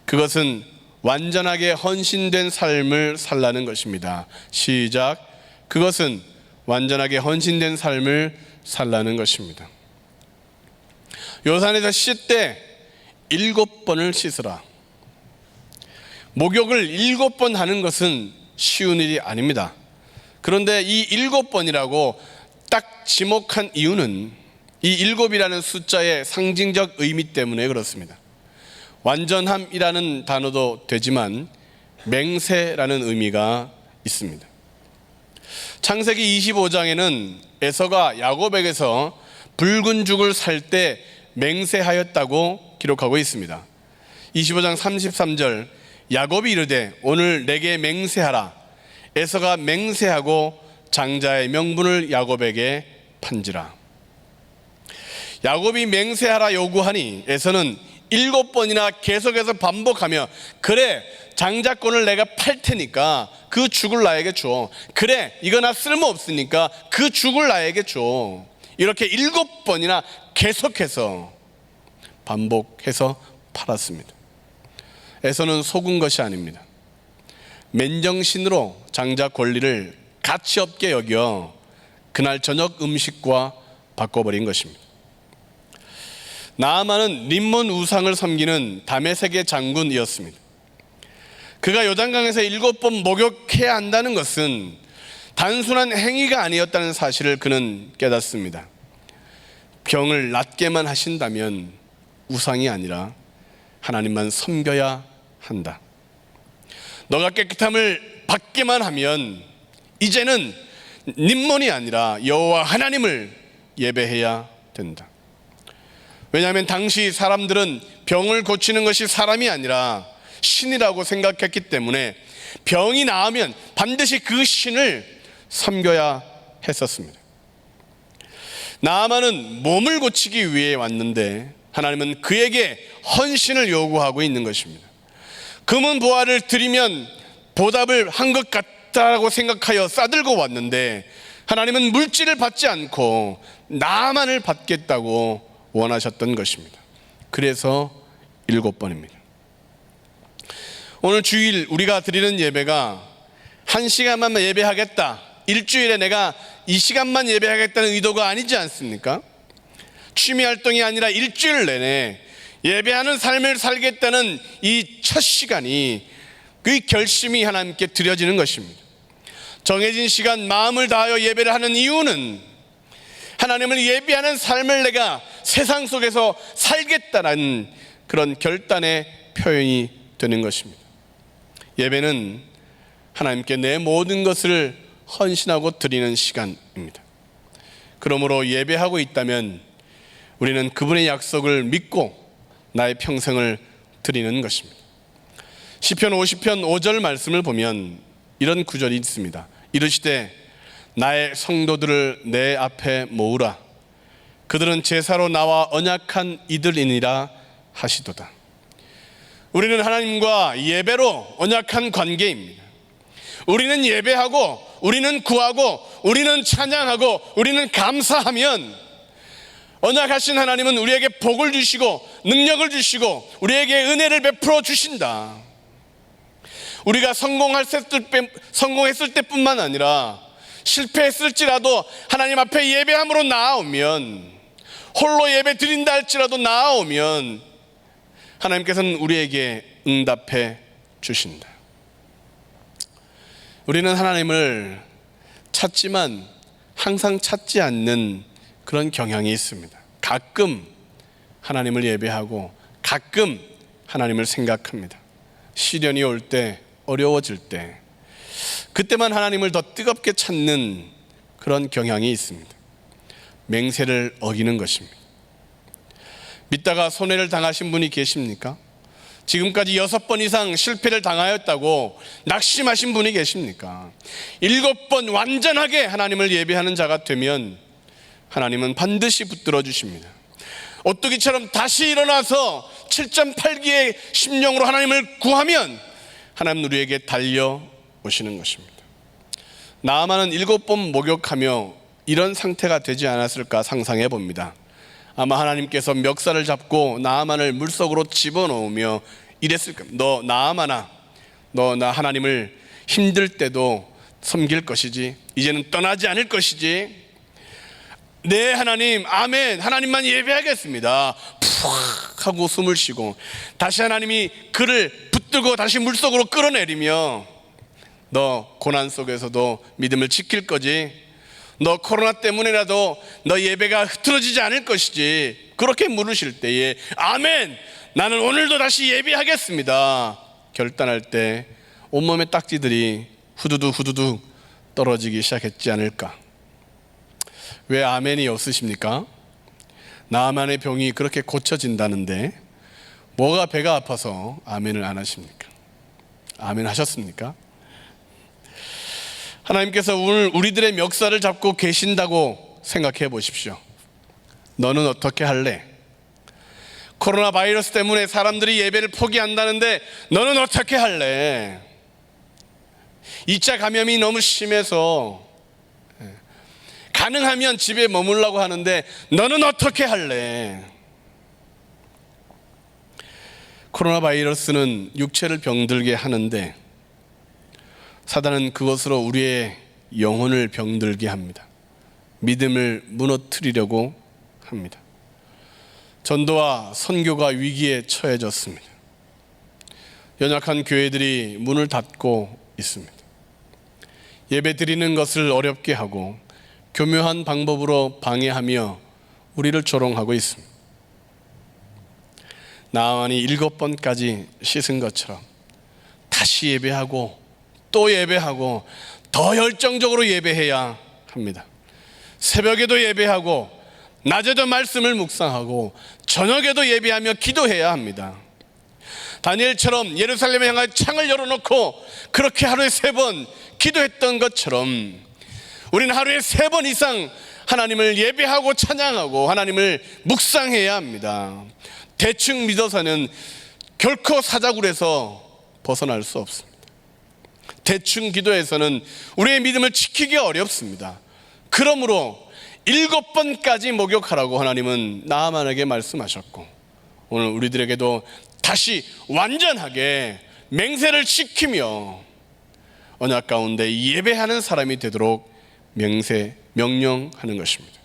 그것은 완전하게 헌신된 삶을 살라는 것입니다. 시작. 그것은 완전하게 헌신된 삶을 살라는 것입니다. 요단에서 씻되 7번을 씻으라. 목욕을 7번 하는 것은 쉬운 일이 아닙니다. 그런데 이 7번이라고 딱 지목한 이유는 이 7이라는 숫자의 상징적 의미 때문에 그렇습니다. 완전함이라는 단어도 되지만 맹세라는 의미가 있습니다. 창세기 25장에는 에서가 야곱에게서 붉은 죽을 살 때 맹세하였다고 기록하고 있습니다. 25장 33절, 야곱이 이르되 오늘 내게 맹세하라. 에서가 맹세하고 장자의 명분을 야곱에게 판지라. 야곱이 맹세하라 요구하니 에서는 7번이나 계속해서 반복하며 그래, 장자권을 내가 팔 테니까 그 죽을 나에게 줘. 그래, 이거 나 쓸모없으니까 그 죽을 나에게 줘. 이렇게 7번이나 계속해서 반복해서 팔았습니다. 에서는 속은 것이 아닙니다. 맨정신으로 장자 권리를 가치 없게 여겨 그날 저녁 음식과 바꿔버린 것입니다. 나아만은 림몬 우상을 섬기는 다메섹의 장군이었습니다. 그가 요단강에서 7번 목욕해야 한다는 것은 단순한 행위가 아니었다는 사실을 그는 깨닫습니다. 병을 낫게만 하신다면 우상이 아니라 하나님만 섬겨야 한다. 너가 깨끗함을 받게만 하면 이제는 림몬이 아니라 여호와 하나님을 예배해야 된다. 왜냐하면 당시 사람들은 병을 고치는 것이 사람이 아니라 신이라고 생각했기 때문에 병이 나으면 반드시 그 신을 섬겨야 했었습니다. 나아만은 몸을 고치기 위해 왔는데 하나님은 그에게 헌신을 요구하고 있는 것입니다. 금은 보화를 드리면 보답을 한 것 같다고 생각하여 싸들고 왔는데 하나님은 물질을 받지 않고 나만을 받겠다고 원하셨던 것입니다. 그래서 7번입니다. 오늘 주일 우리가 드리는 예배가 1시간만 예배하겠다, 일주일에 내가 이 시간만 예배하겠다는 의도가 아니지 않습니까? 취미 활동이 아니라 일주일 내내 예배하는 삶을 살겠다는 이 첫 시간이 그 결심이 하나님께 드려지는 것입니다. 정해진 시간 마음을 다하여 예배를 하는 이유는 하나님을 예배하는 삶을 내가 세상 속에서 살겠다는 그런 결단의 표현이 되는 것입니다. 예배는 하나님께 내 모든 것을 헌신하고 드리는 시간입니다. 그러므로 예배하고 있다면 우리는 그분의 약속을 믿고 나의 평생을 드리는 것입니다. 시편 50편 5절 말씀을 보면 이런 구절이 있습니다. 이르시되 나의 성도들을 내 앞에 모으라. 그들은 제사로 나와 언약한 이들이니라 하시도다. 우리는 하나님과 예배로 언약한 관계입니다. 우리는 예배하고, 우리는 구하고, 우리는 찬양하고, 우리는 감사하면 언약하신 하나님은 우리에게 복을 주시고 능력을 주시고 우리에게 은혜를 베풀어 주신다. 우리가 성공했을 때뿐만 아니라 실패했을지라도 하나님 앞에 예배함으로 나아오면, 홀로 예배 드린다 할지라도 나아오면 하나님께서는 우리에게 응답해 주신다. 우리는 하나님을 찾지만 항상 찾지 않는 그런 경향이 있습니다. 가끔 하나님을 예배하고 가끔 하나님을 생각합니다. 시련이 올 때, 어려워질 때, 그때만 하나님을 더 뜨겁게 찾는 그런 경향이 있습니다. 맹세를 어기는 것입니다. 믿다가 손해를 당하신 분이 계십니까? 지금까지 6번 이상 실패를 당하였다고 낙심하신 분이 계십니까? 7번 완전하게 하나님을 예배하는 자가 되면 하나님은 반드시 붙들어 주십니다. 오뚜기처럼 다시 일어나서 7.8기의 심령으로 하나님을 구하면 하나님 우리에게 달려오시는 것입니다. 나아만은 7번 목욕하며 이런 상태가 되지 않았을까 상상해 봅니다. 아마 하나님께서 멱살을 잡고 나아만을 물속으로 집어넣으며 이랬을 겁니다. 너 나아만아, 너 나 하나님을 힘들 때도 섬길 것이지, 이제는 떠나지 않을 것이지. 네 하나님, 아멘, 하나님만 예배하겠습니다. 푹 하고 숨을 쉬고 다시 하나님이 그를 붙들고 다시 물속으로 끌어내리며 너 고난 속에서도 믿음을 지킬 거지, 너 코로나 때문에라도 너 예배가 흐트러지지 않을 것이지, 그렇게 물으실 때에 아멘, 나는 오늘도 다시 예배하겠습니다 결단할 때 온몸의 딱지들이 후두둑 떨어지기 시작했지 않을까. 왜 아멘이 없으십니까? 나아만의 병이 그렇게 고쳐진다는데 뭐가 배가 아파서 아멘을 안 하십니까? 아멘 하셨습니까? 하나님께서 오늘 우리들의 멱살을 잡고 계신다고 생각해 보십시오. 너는 어떻게 할래? 코로나 바이러스 때문에 사람들이 예배를 포기한다는데 너는 어떻게 할래? 2차 감염이 너무 심해서 가능하면 집에 머물라고 하는데 너는 어떻게 할래? 코로나 바이러스는 육체를 병들게 하는데 사단은 그것으로 우리의 영혼을 병들게 합니다. 믿음을 무너뜨리려고 합니다. 전도와 선교가 위기에 처해졌습니다. 연약한 교회들이 문을 닫고 있습니다. 예배 드리는 것을 어렵게 하고 교묘한 방법으로 방해하며 우리를 조롱하고 있습니다. 나아만이 7번까지 씻은 것처럼 다시 예배하고 또 예배하고 더 열정적으로 예배해야 합니다. 새벽에도 예배하고 낮에도 말씀을 묵상하고 저녁에도 예배하며 기도해야 합니다. 다니엘처럼 예루살렘에 향하여 창을 열어놓고 그렇게 하루에 3번 기도했던 것처럼 우리는 하루에 3번 이상 하나님을 예배하고 찬양하고 하나님을 묵상해야 합니다. 대충 믿어서는 결코 사자굴에서 벗어날 수 없습니다. 대충 기도해서는 우리의 믿음을 지키기 어렵습니다. 그러므로 7번까지 목욕하라고 하나님은 나아만에게 말씀하셨고 오늘 우리들에게도 다시 완전하게 맹세를 지키며 언약 가운데 예배하는 사람이 되도록 명령하는 것입니다.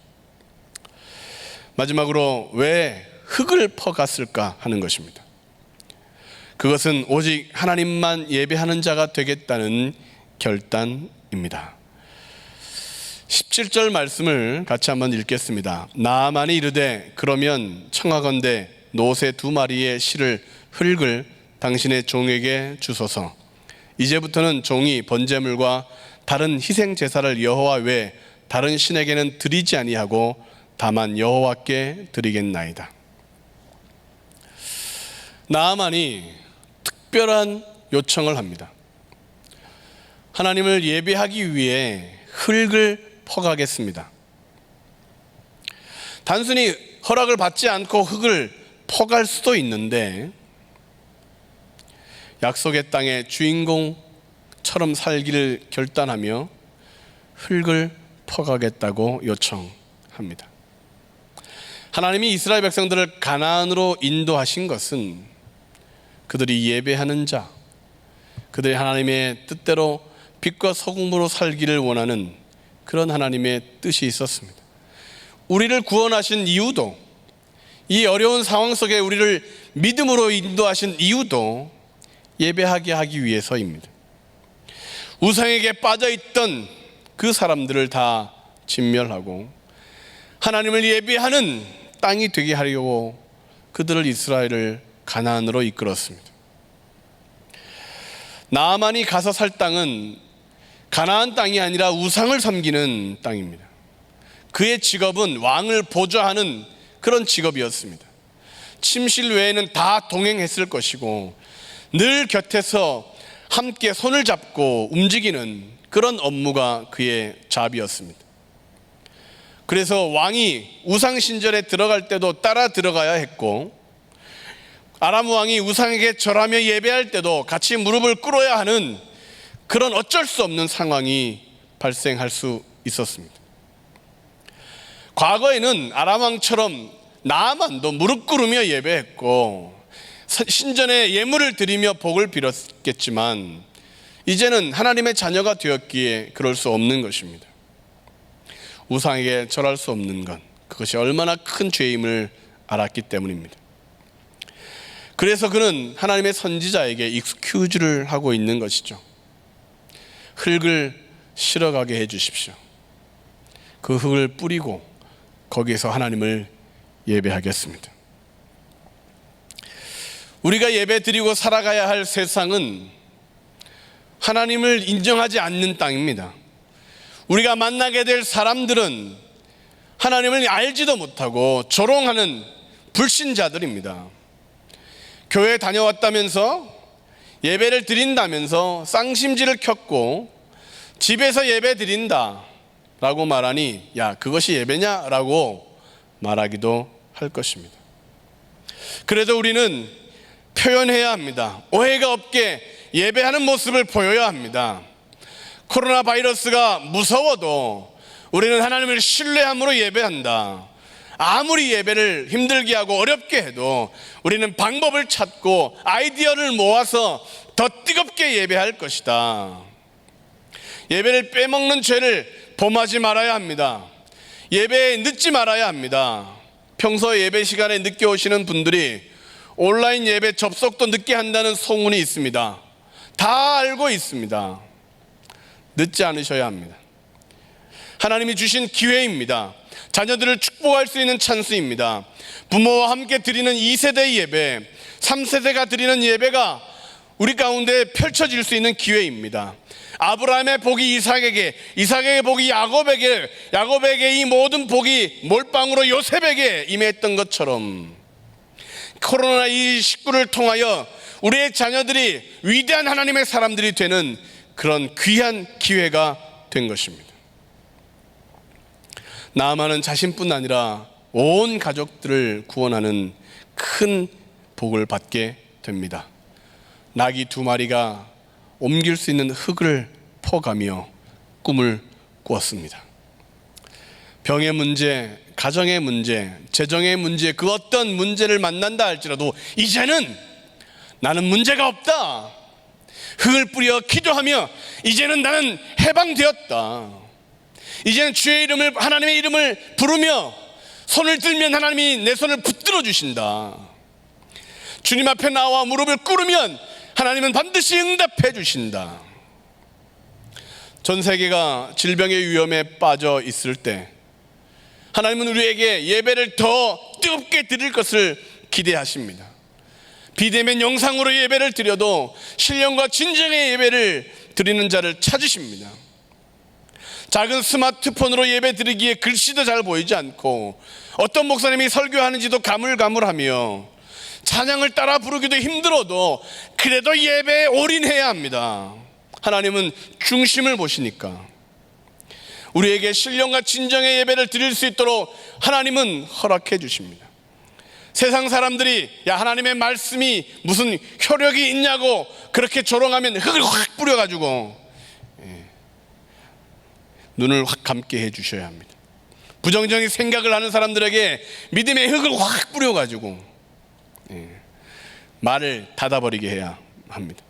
마지막으로 왜 흙을 퍼갔을까 하는 것입니다. 그것은 오직 하나님만 예배하는 자가 되겠다는 결단입니다. 17절 말씀을 같이 한번 읽겠습니다. 나아만이 이르되 그러면 청하건대 노새 2마리의 실을 흙을 당신의 종에게 주소서. 이제부터는 종이 번제물과 다른 희생 제사를 여호와 외 다른 신에게는 드리지 아니하고 다만 여호와께 드리겠나이다. 나아만이 특별한 요청을 합니다. 하나님을 예배하기 위해 흙을 퍼가겠습니다. 단순히 허락을 받지 않고 흙을 퍼갈 수도 있는데 약속의 땅의 주인공처럼 살기를 결단하며 흙을 퍼가겠다고 요청합니다. 하나님이 이스라엘 백성들을 가나안으로 인도하신 것은 그들이 예배하는 자, 그들이 하나님의 뜻대로 빛과 소금으로 살기를 원하는 그런 하나님의 뜻이 있었습니다. 우리를 구원하신 이유도, 이 어려운 상황 속에 우리를 믿음으로 인도하신 이유도 예배하게 하기 위해서입니다. 우상에게 빠져있던 그 사람들을 다 진멸하고 하나님을 예배하는 땅이 되게 하려고 그들을 이스라엘을 가나안으로 이끌었습니다. 나아만이 가서 살 땅은 가나안 땅이 아니라 우상을 섬기는 땅입니다. 그의 직업은 왕을 보좌하는 그런 직업이었습니다. 침실 외에는 다 동행했을 것이고 늘 곁에서 함께 손을 잡고 움직이는 그런 업무가 그의 잡이었습니다. 그래서 왕이 우상신전에 들어갈 때도 따라 들어가야 했고, 아람 왕이 우상에게 절하며 예배할 때도 같이 무릎을 꿇어야 하는 그런 어쩔 수 없는 상황이 발생할 수 있었습니다. 과거에는 아람 왕처럼 나아만도 무릎 꿇으며 예배했고 신전에 예물을 드리며 복을 빌었겠지만, 이제는 하나님의 자녀가 되었기에 그럴 수 없는 것입니다. 우상에게 절할 수 없는 것, 그것이 얼마나 큰 죄임을 알았기 때문입니다. 그래서 그는 하나님의 선지자에게 익스큐즈를 하고 있는 것이죠. 흙을 실어가게 해 주십시오. 그 흙을 뿌리고 거기에서 하나님을 예배하겠습니다. 우리가 예배 드리고 살아가야 할 세상은 하나님을 인정하지 않는 땅입니다. 우리가 만나게 될 사람들은 하나님을 알지도 못하고 조롱하는 불신자들입니다. 교회 다녀왔다면서 예배를 드린다면서 쌍심지를 켰고 집에서 예배 드린다 라고 말하니, 야, 그것이 예배냐? 라고 말하기도 할 것입니다. 그래도 우리는 표현해야 합니다. 오해가 없게 예배하는 모습을 보여야 합니다. 코로나 바이러스가 무서워도 우리는 하나님을 신뢰함으로 예배한다. 아무리 예배를 힘들게 하고 어렵게 해도 우리는 방법을 찾고 아이디어를 모아서 더 뜨겁게 예배할 것이다. 예배를 빼먹는 죄를 범하지 말아야 합니다. 예배에 늦지 말아야 합니다. 평소 예배 시간에 늦게 오시는 분들이 온라인 예배 접속도 늦게 한다는 소문이 있습니다. 다 알고 있습니다. 늦지 않으셔야 합니다. 하나님이 주신 기회입니다. 자녀들을 축복할 수 있는 찬스입니다. 부모와 함께 드리는 2세대 예배, 3세대가 드리는 예배가 우리 가운데 펼쳐질 수 있는 기회입니다. 아브라함의 복이 이삭에게, 이삭의 복이 야곱에게, 야곱에게 이 모든 복이 몰빵으로 요셉에게 임했던 것처럼 코로나19를 통하여 우리의 자녀들이 위대한 하나님의 사람들이 되는 그런 귀한 기회가 된 것입니다. 나아만은 자신뿐 아니라 온 가족들을 구원하는 큰 복을 받게 됩니다. 나귀 2마리가 옮길 수 있는 흙을 퍼가며 꿈을 꾸었습니다. 병의 문제, 가정의 문제, 재정의 문제, 그 어떤 문제를 만난다 할지라도 이제는 나는 문제가 없다. 흙을 뿌려 기도하며 이제는 나는 해방되었다. 이제는 주의 이름을, 하나님의 이름을 부르며 손을 들면 하나님이 내 손을 붙들어 주신다. 주님 앞에 나와 무릎을 꿇으면 하나님은 반드시 응답해 주신다. 전 세계가 질병의 위험에 빠져 있을 때 하나님은 우리에게 예배를 더 뜨겁게 드릴 것을 기대하십니다. 비대면 영상으로 예배를 드려도 신령과 진정의 예배를 드리는 자를 찾으십니다. 작은 스마트폰으로 예배 드리기에 글씨도 잘 보이지 않고 어떤 목사님이 설교하는지도 가물가물하며 찬양을 따라 부르기도 힘들어도 그래도 예배에 올인해야 합니다. 하나님은 중심을 보시니까 우리에게 신령과 진정의 예배를 드릴 수 있도록 하나님은 허락해 주십니다. 세상 사람들이 야, 하나님의 말씀이 무슨 효력이 있냐고 그렇게 조롱하면 흙을 확 뿌려가지고 눈을 확 감게 해 주셔야 합니다. 부정적인 생각을 하는 사람들에게 믿음의 흙을 확 뿌려가지고 말을 닫아버리게 해야 합니다.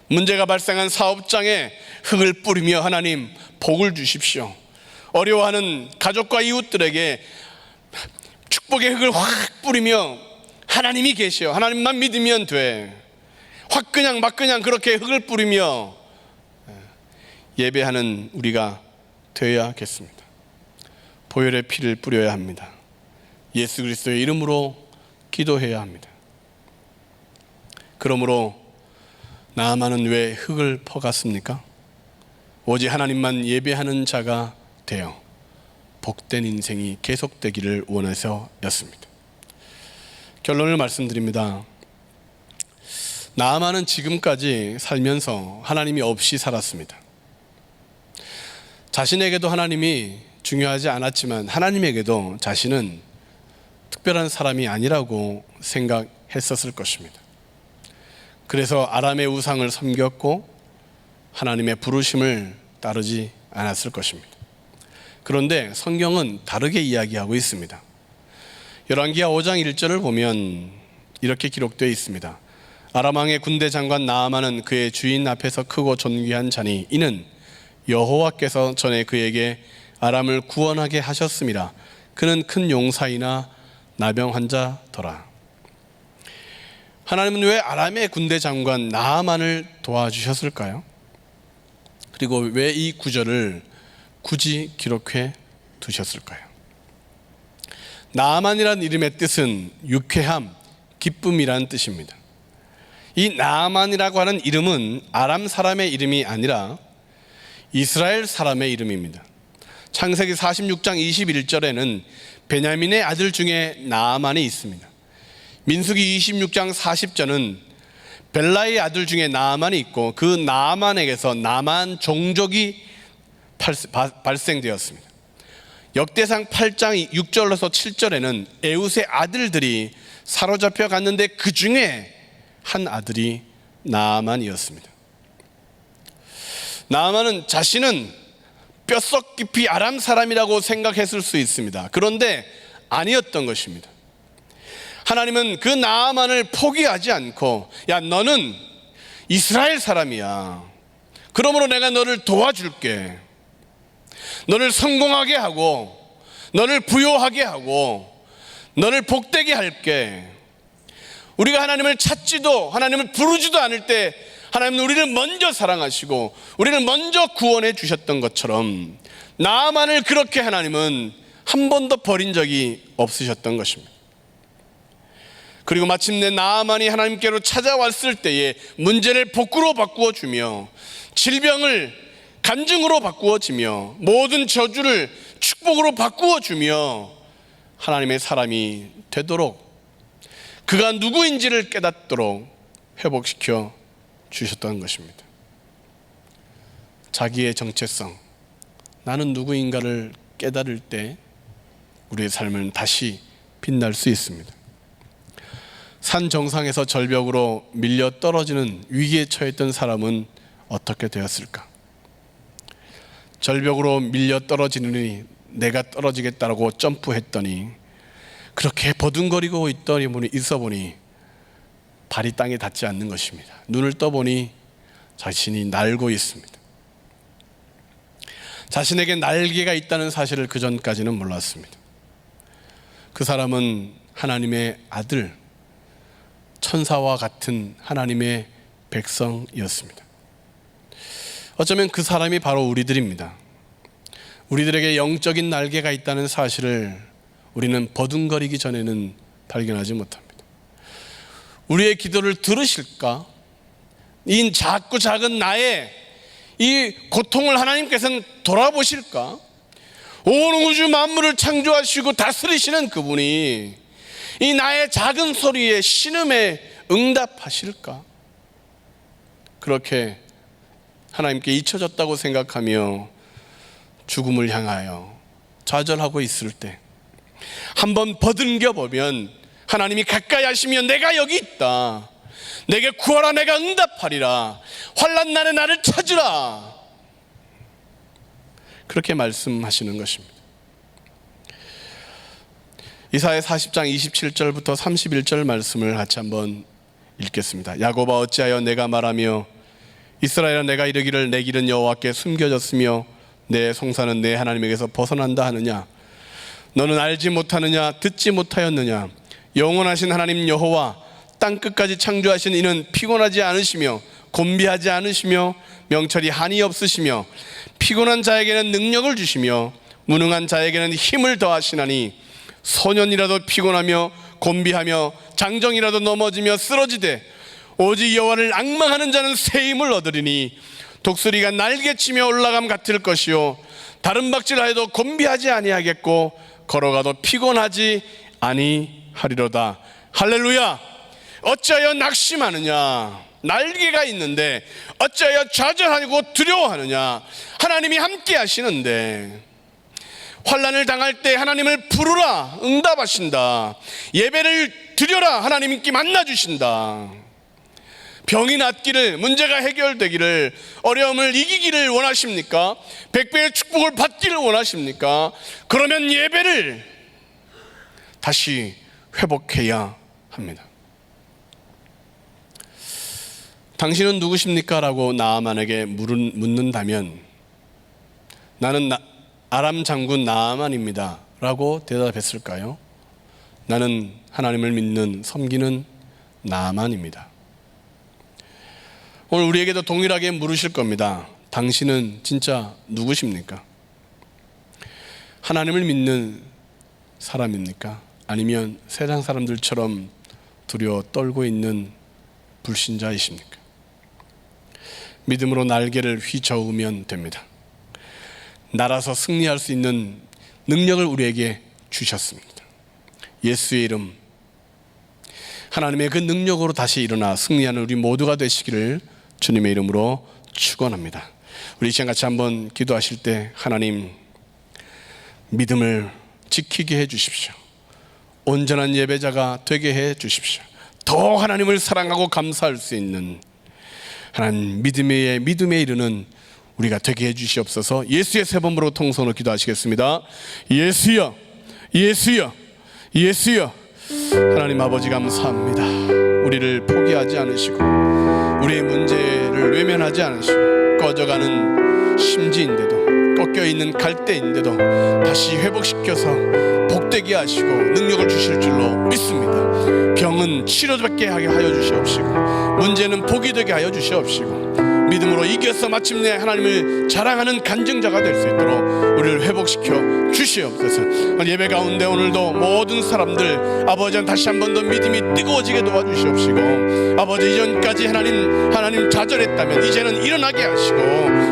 문제가 발생한 사업장에 흙을 뿌리며 하나님 복을 주십시오. 어려워하는 가족과 이웃들에게 축복의 흙을 확 뿌리며 하나님이 계셔, 하나님만 믿으면 돼, 확 그냥 막 그냥 그렇게 흙을 뿌리며 예배하는 우리가 되어야겠습니다. 보혈의 피를 뿌려야 합니다. 예수 그리스도의 이름으로 기도해야 합니다. 그러므로 나아만은 왜 흙을 퍼갔습니까? 오직 하나님만 예배하는 자가 되어 복된 인생이 계속되기를 원해서였습니다. 결론을 말씀드립니다. 나아만은 지금까지 살면서 하나님이 없이 살았습니다. 자신에게도 하나님이 중요하지 않았지만 하나님에게도 자신은 특별한 사람이 아니라고 생각했었을 것입니다. 그래서 아람의 우상을 섬겼고 하나님의 부르심을 따르지 않았을 것입니다. 그런데 성경은 다르게 이야기하고 있습니다. 열왕기하 5장 1절을 보면 이렇게 기록되어 있습니다. 아람 왕의 군대 장관 나아만은 그의 주인 앞에서 크고 존귀한 자니 이는 여호와께서 전에 그에게 아람을 구원하게 하셨음이라. 그는 큰 용사이나 나병 환자더라. 하나님은 왜 아람의 군대 장관 나아만을 도와주셨을까요? 그리고 왜 이 구절을 굳이 기록해 두셨을까요? 나아만이라는 이름의 뜻은 유쾌함, 기쁨이라는 뜻입니다. 이 나아만이라고 하는 이름은 아람 사람의 이름이 아니라 이스라엘 사람의 이름입니다. 창세기 46장 21절에는 베냐민의 아들 중에 나아만이 있습니다. 민수기 26장 40절은 벨라의 아들 중에 나아만이 있고 그 나아만에게서 나만 종족이 발생되었습니다. 역대상 8장 6절에서 7절에는 에웃의 아들들이 사로잡혀 갔는데 그 중에 한 아들이 나아만이었습니다. 나아만은 자신은 뼛속 깊이 아람 사람이라고 생각했을 수 있습니다. 그런데 아니었던 것입니다. 하나님은 그 나아만을 포기하지 않고 야 너는 이스라엘 사람이야. 그러므로 내가 너를 도와줄게. 너를 성공하게 하고 너를 부요하게 하고 너를 복되게 할게. 우리가 하나님을 찾지도 하나님을 부르지도 않을 때 하나님은 우리를 먼저 사랑하시고 우리를 먼저 구원해 주셨던 것처럼 나아만을 그렇게 하나님은 한 번도 버린 적이 없으셨던 것입니다. 그리고 마침내 나아만이 하나님께로 찾아왔을 때에 문제를 복구로 바꾸어 주며 질병을 간증으로 바꾸어 주며 모든 저주를 축복으로 바꾸어 주며 하나님의 사람이 되도록 그가 누구인지를 깨닫도록 회복시켜 주셨던 것입니다. 자기의 정체성, 나는 누구인가를 깨달을 때 우리의 삶은 다시 빛날 수 있습니다. 산 정상에서 절벽으로 밀려 떨어지는 위기에 처했던 사람은 어떻게 되었을까? 절벽으로 밀려 떨어지느니 내가 떨어지겠다라고 점프했더니 그렇게 버둥거리고 있어 보니 발이 땅에 닿지 않는 것입니다. 눈을 떠보니 자신이 날고 있습니다. 자신에게 날개가 있다는 사실을 그전까지는 몰랐습니다. 그 사람은 하나님의 아들, 천사와 같은 하나님의 백성이었습니다. 어쩌면 그 사람이 바로 우리들입니다. 우리들에게 영적인 날개가 있다는 사실을 우리는 버둥거리기 전에는 발견하지 못합니다. 우리의 기도를 들으실까? 이 작고 작은 나의 이 고통을 하나님께서는 돌아보실까? 온 우주 만물을 창조하시고 다스리시는 그분이 이 나의 작은 소리에 신음에 응답하실까? 그렇게 하나님께 잊혀졌다고 생각하며 죽음을 향하여 좌절하고 있을 때 한번 버둥겨 보면 하나님이 가까이 하시며 내가 여기 있다. 내게 구하라 내가 응답하리라. 환난 날에 나를 찾으라. 그렇게 말씀하시는 것입니다. 이사야 40장 27절부터 31절 말씀을 같이 한번 읽겠습니다. 야곱아 어찌하여 내가 말하며 이스라엘아 내가 이르기를 내 길은 여호와께 숨겨졌으며 내 송사는 내 하나님에게서 벗어난다 하느냐? 너는 알지 못하느냐? 듣지 못하였느냐? 영원하신 하나님 여호와 땅끝까지 창조하신 이는 피곤하지 않으시며 곤비하지 않으시며 명철이 한이 없으시며 피곤한 자에게는 능력을 주시며 무능한 자에게는 힘을 더하시나니 소년이라도 피곤하며 곤비하며 장정이라도 넘어지며 쓰러지되 오직 여호와를 앙망하는 자는 새 힘을 얻으리니 독수리가 날개치며 올라감 같을 것이요 다른 박질하여도 곤비하지 아니하겠고 걸어가도 피곤하지 아니하리로다 할렐루야. 어찌하여 낙심하느냐? 날개가 있는데 어찌하여 좌절하고 두려워하느냐? 하나님이 함께 하시는데, 환난을 당할 때 하나님을 부르라 응답하신다. 예배를 드려라 하나님께 만나주신다. 병이 낫기를, 문제가 해결되기를, 어려움을 이기기를 원하십니까? 백배의 축복을 받기를 원하십니까? 그러면 예배를 다시 회복해야 합니다. 당신은 누구십니까? 라고 나아만에게 묻는다면, 나는 아람 장군 나아만입니다 라고 대답했을까요? 나는 하나님을 믿는, 섬기는 나아만입니다. 오늘 우리에게도 동일하게 물으실 겁니다. 당신은 진짜 누구십니까? 하나님을 믿는 사람입니까? 아니면 세상 사람들처럼 두려워 떨고 있는 불신자이십니까? 믿음으로 날개를 휘저으면 됩니다. 날아서 승리할 수 있는 능력을 우리에게 주셨습니다. 예수의 이름, 하나님의 그 능력으로 다시 일어나 승리하는 우리 모두가 되시기를 주님의 이름으로 축원합니다. 우리 이 시간 같이 한번 기도하실 때, 하나님, 믿음을 지키게 해 주십시오. 온전한 예배자가 되게 해 주십시오. 더 하나님을 사랑하고 감사할 수 있는 하나님, 믿음에 이르는 우리가 되게 해 주시옵소서. 예수의 세 번으로 통성으로 기도하시겠습니다. 예수여, 예수여, 예수여. 하나님 아버지 감사합니다. 우리를 포기하지 않으시고 우리의 문제를 외면하지 않으시고 꺼져가는 심지인데도, 꺾여있는 갈대인데도 다시 회복시켜서 복되게 하시고 능력을 주실 줄로 믿습니다. 병은 치료받게 하게 하여 주시옵시고, 문제는 복이 되게 하여 주시옵시고, 믿음으로 이겨서 마침내 하나님을 자랑하는 간증자가 될 수 있도록 우리를 회복시켜 주시옵소서. 예배 가운데 오늘도 모든 사람들 아버지 다시 한 번 더 믿음이 뜨거워지게 도와주시옵시고, 아버지 이전까지 하나님 좌절했다면 이제는 일어나게 하시고,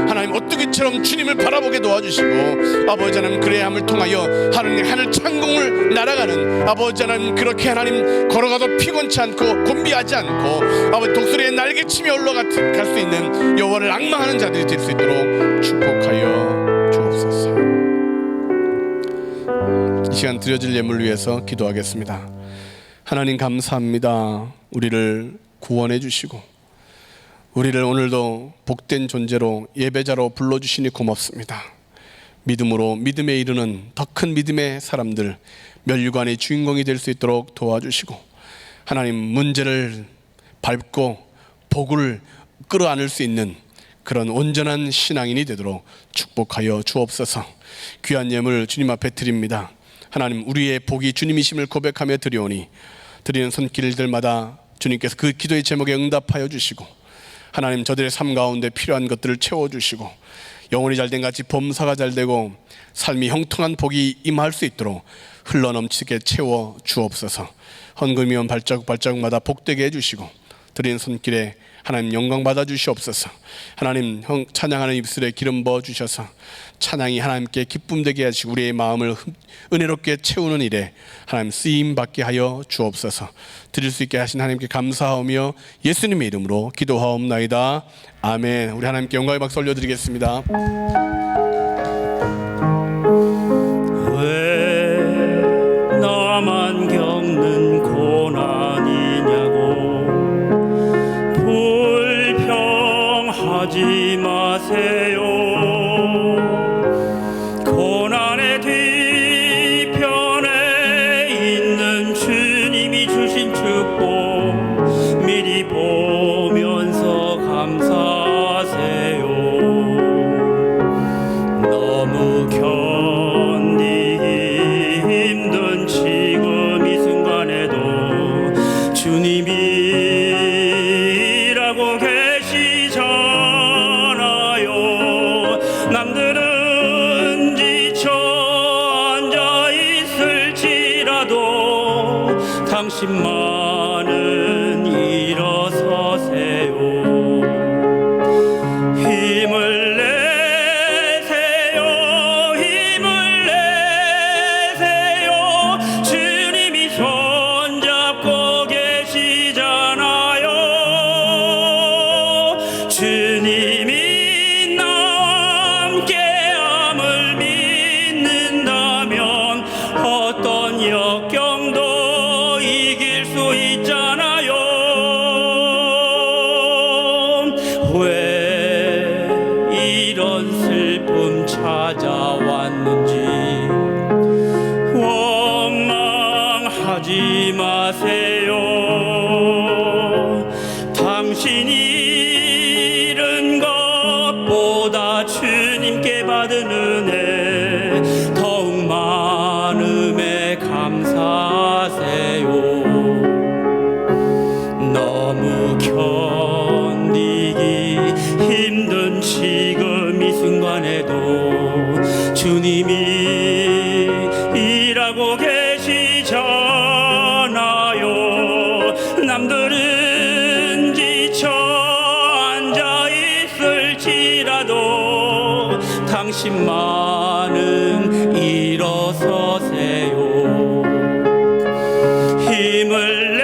하나님 오뚜기처럼 주님을 바라보게 도와주시고, 아버지 하나님 그래야 함을 통하여 하나님 하늘 창공을 날아가는, 아버지 하나님 그렇게 하나님 걸어가도 피곤치 않고 곤비하지 않고 아버지 독수리의 날개치며 올라갈 수 있는 여호와를 앙망하는 자들이 될 수 있도록 축복하여 주옵소서. 이 시간 드려질 예물을 위해서 기도하겠습니다. 하나님 감사합니다. 우리를 구원해 주시고 우리를 오늘도 복된 존재로 예배자로 불러주시니 고맙습니다. 믿음으로 믿음에 이르는 더 큰 믿음의 사람들, 멸류관의 주인공이 될 수 있도록 도와주시고, 하나님 문제를 밟고 복을 끌어안을 수 있는 그런 온전한 신앙인이 되도록 축복하여 주옵소서. 귀한 예물 주님 앞에 드립니다. 하나님, 우리의 복이 주님이심을 고백하며 드리오니, 드리는 손길들마다 주님께서 그 기도의 제목에 응답하여 주시고, 하나님 저들의 삶 가운데 필요한 것들을 채워주시고, 영혼이 잘된 같이 범사가 잘되고 삶이 형통한 복이 임할 수 있도록 흘러넘치게 채워 주옵소서. 헌금이면 발자국마다 복되게 해주시고, 드리는 손길에 하나님 영광 받아 주시옵소서. 하나님 찬양하는 입술에 기름 부어 주셔서 찬양이 하나님께 기쁨 되게 하시고 우리의 마음을 은혜롭게 채우는 일에 하나님 쓰임 받게 하여 주옵소서. 드릴 수 있게 하신 하나님께 감사하며 예수님의 이름으로 기도하옵나이다. 아멘. 우리 하나님께 영광의 박수 올려드리겠습니다. 왜 나만 겪는 고난이냐고 불평하지 마세요. 고난의 뒤편에 있는 주님이 주신 축복 미리 보면서 감사하세요. 너무 견디기 힘든 지금 이 순간에도 주님이라고 계시잖아요. 남들은 지쳐 앉아 있을지라도 당신만은 일어서세요. 힘을 내세요. 주님이 손잡고 주님이 나와 함께함을 믿는다면 어떤 역경도 이길 수 있잖아요. 왜 이런 슬픔 찾아왔는지 원망하지 마세요. 당신이 잃은 것보다 주님께 받은 은혜 더욱 많음에 감사하세요. 너무 견디기 힘든 지금 이 순간에도 주님이 일하고 계시잖아요. 남들은 지쳐 앉아 있을지라도 당신만은 일어서세요. 힘을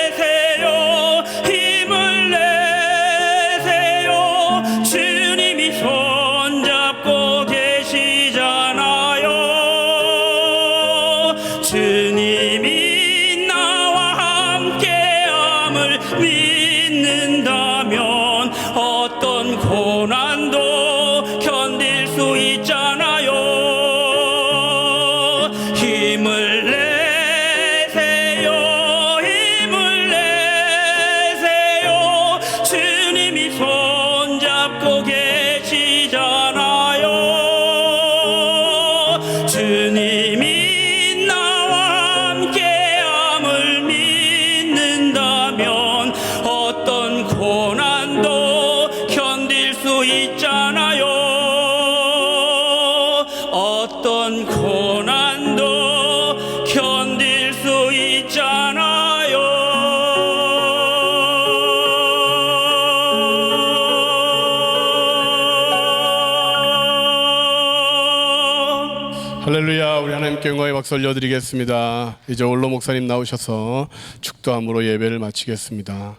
내세요. 힘을 내세요. 주님이 손잡고 계시잖아요. 주님이 나와 함께함을 믿는다면 어떤 고난도 견딜 수 있잖아요. 힘을 내세요. 힘을 내세요. 주님이 손잡고 계시잖아요. 주님이 나와 함께함을 믿는다면 어떤 고난도 견딜 수 있잖아요. 어떤 고난도 견딜 수 있잖아요. 할렐루야. 우리 하나님께 영광의 박수 올려드리겠습니다. 이제 올로 목사님 나오셔서 축도함으로 예배를 마치겠습니다.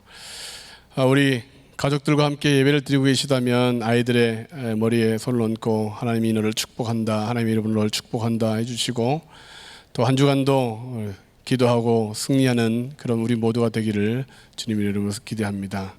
우리 가족들과 함께 예배를 드리고 계시다면 아이들의 머리에 손을 얹고 하나님이 너를 축복한다, 하나님이 너를 축복한다 해주시고, 또 한 주간도 기도하고 승리하는 그런 우리 모두가 되기를 주님의 이름으로 기대합니다.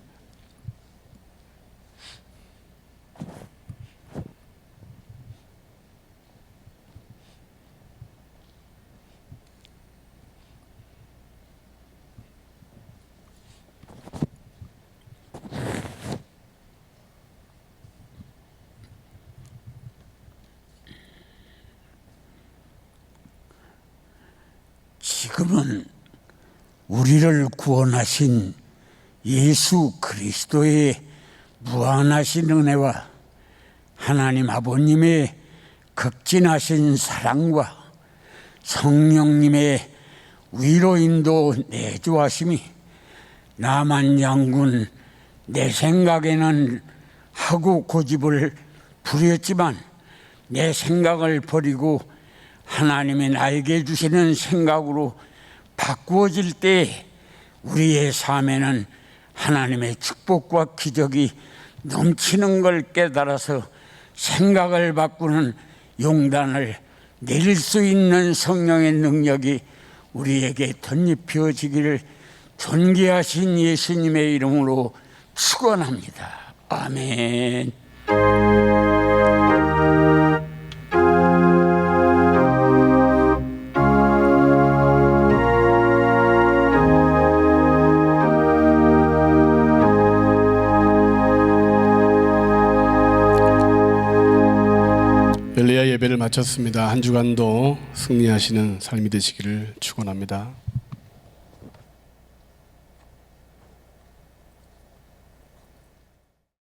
지금은 우리를 구원하신 예수 그리스도의 무한하신 은혜와 하나님 아버님의 극진하신 사랑과 성령님의 위로인도 내주하심이 나만 양군 내 생각에는 하고 고집을 부렸지만 내 생각을 버리고 하나님이 나에게 주시는 생각으로 바꾸어질 때 우리의 삶에는 하나님의 축복과 기적이 넘치는 걸 깨달아서 생각을 바꾸는 용단을 내릴 수 있는 성령의 능력이 우리에게 덧입혀지기를 존귀하신 예수님의 이름으로 축원합니다. 아멘. 엘리야 예배를 마쳤습니다. 한 주간도 승리하시는 삶이 되시기를 축원합니다.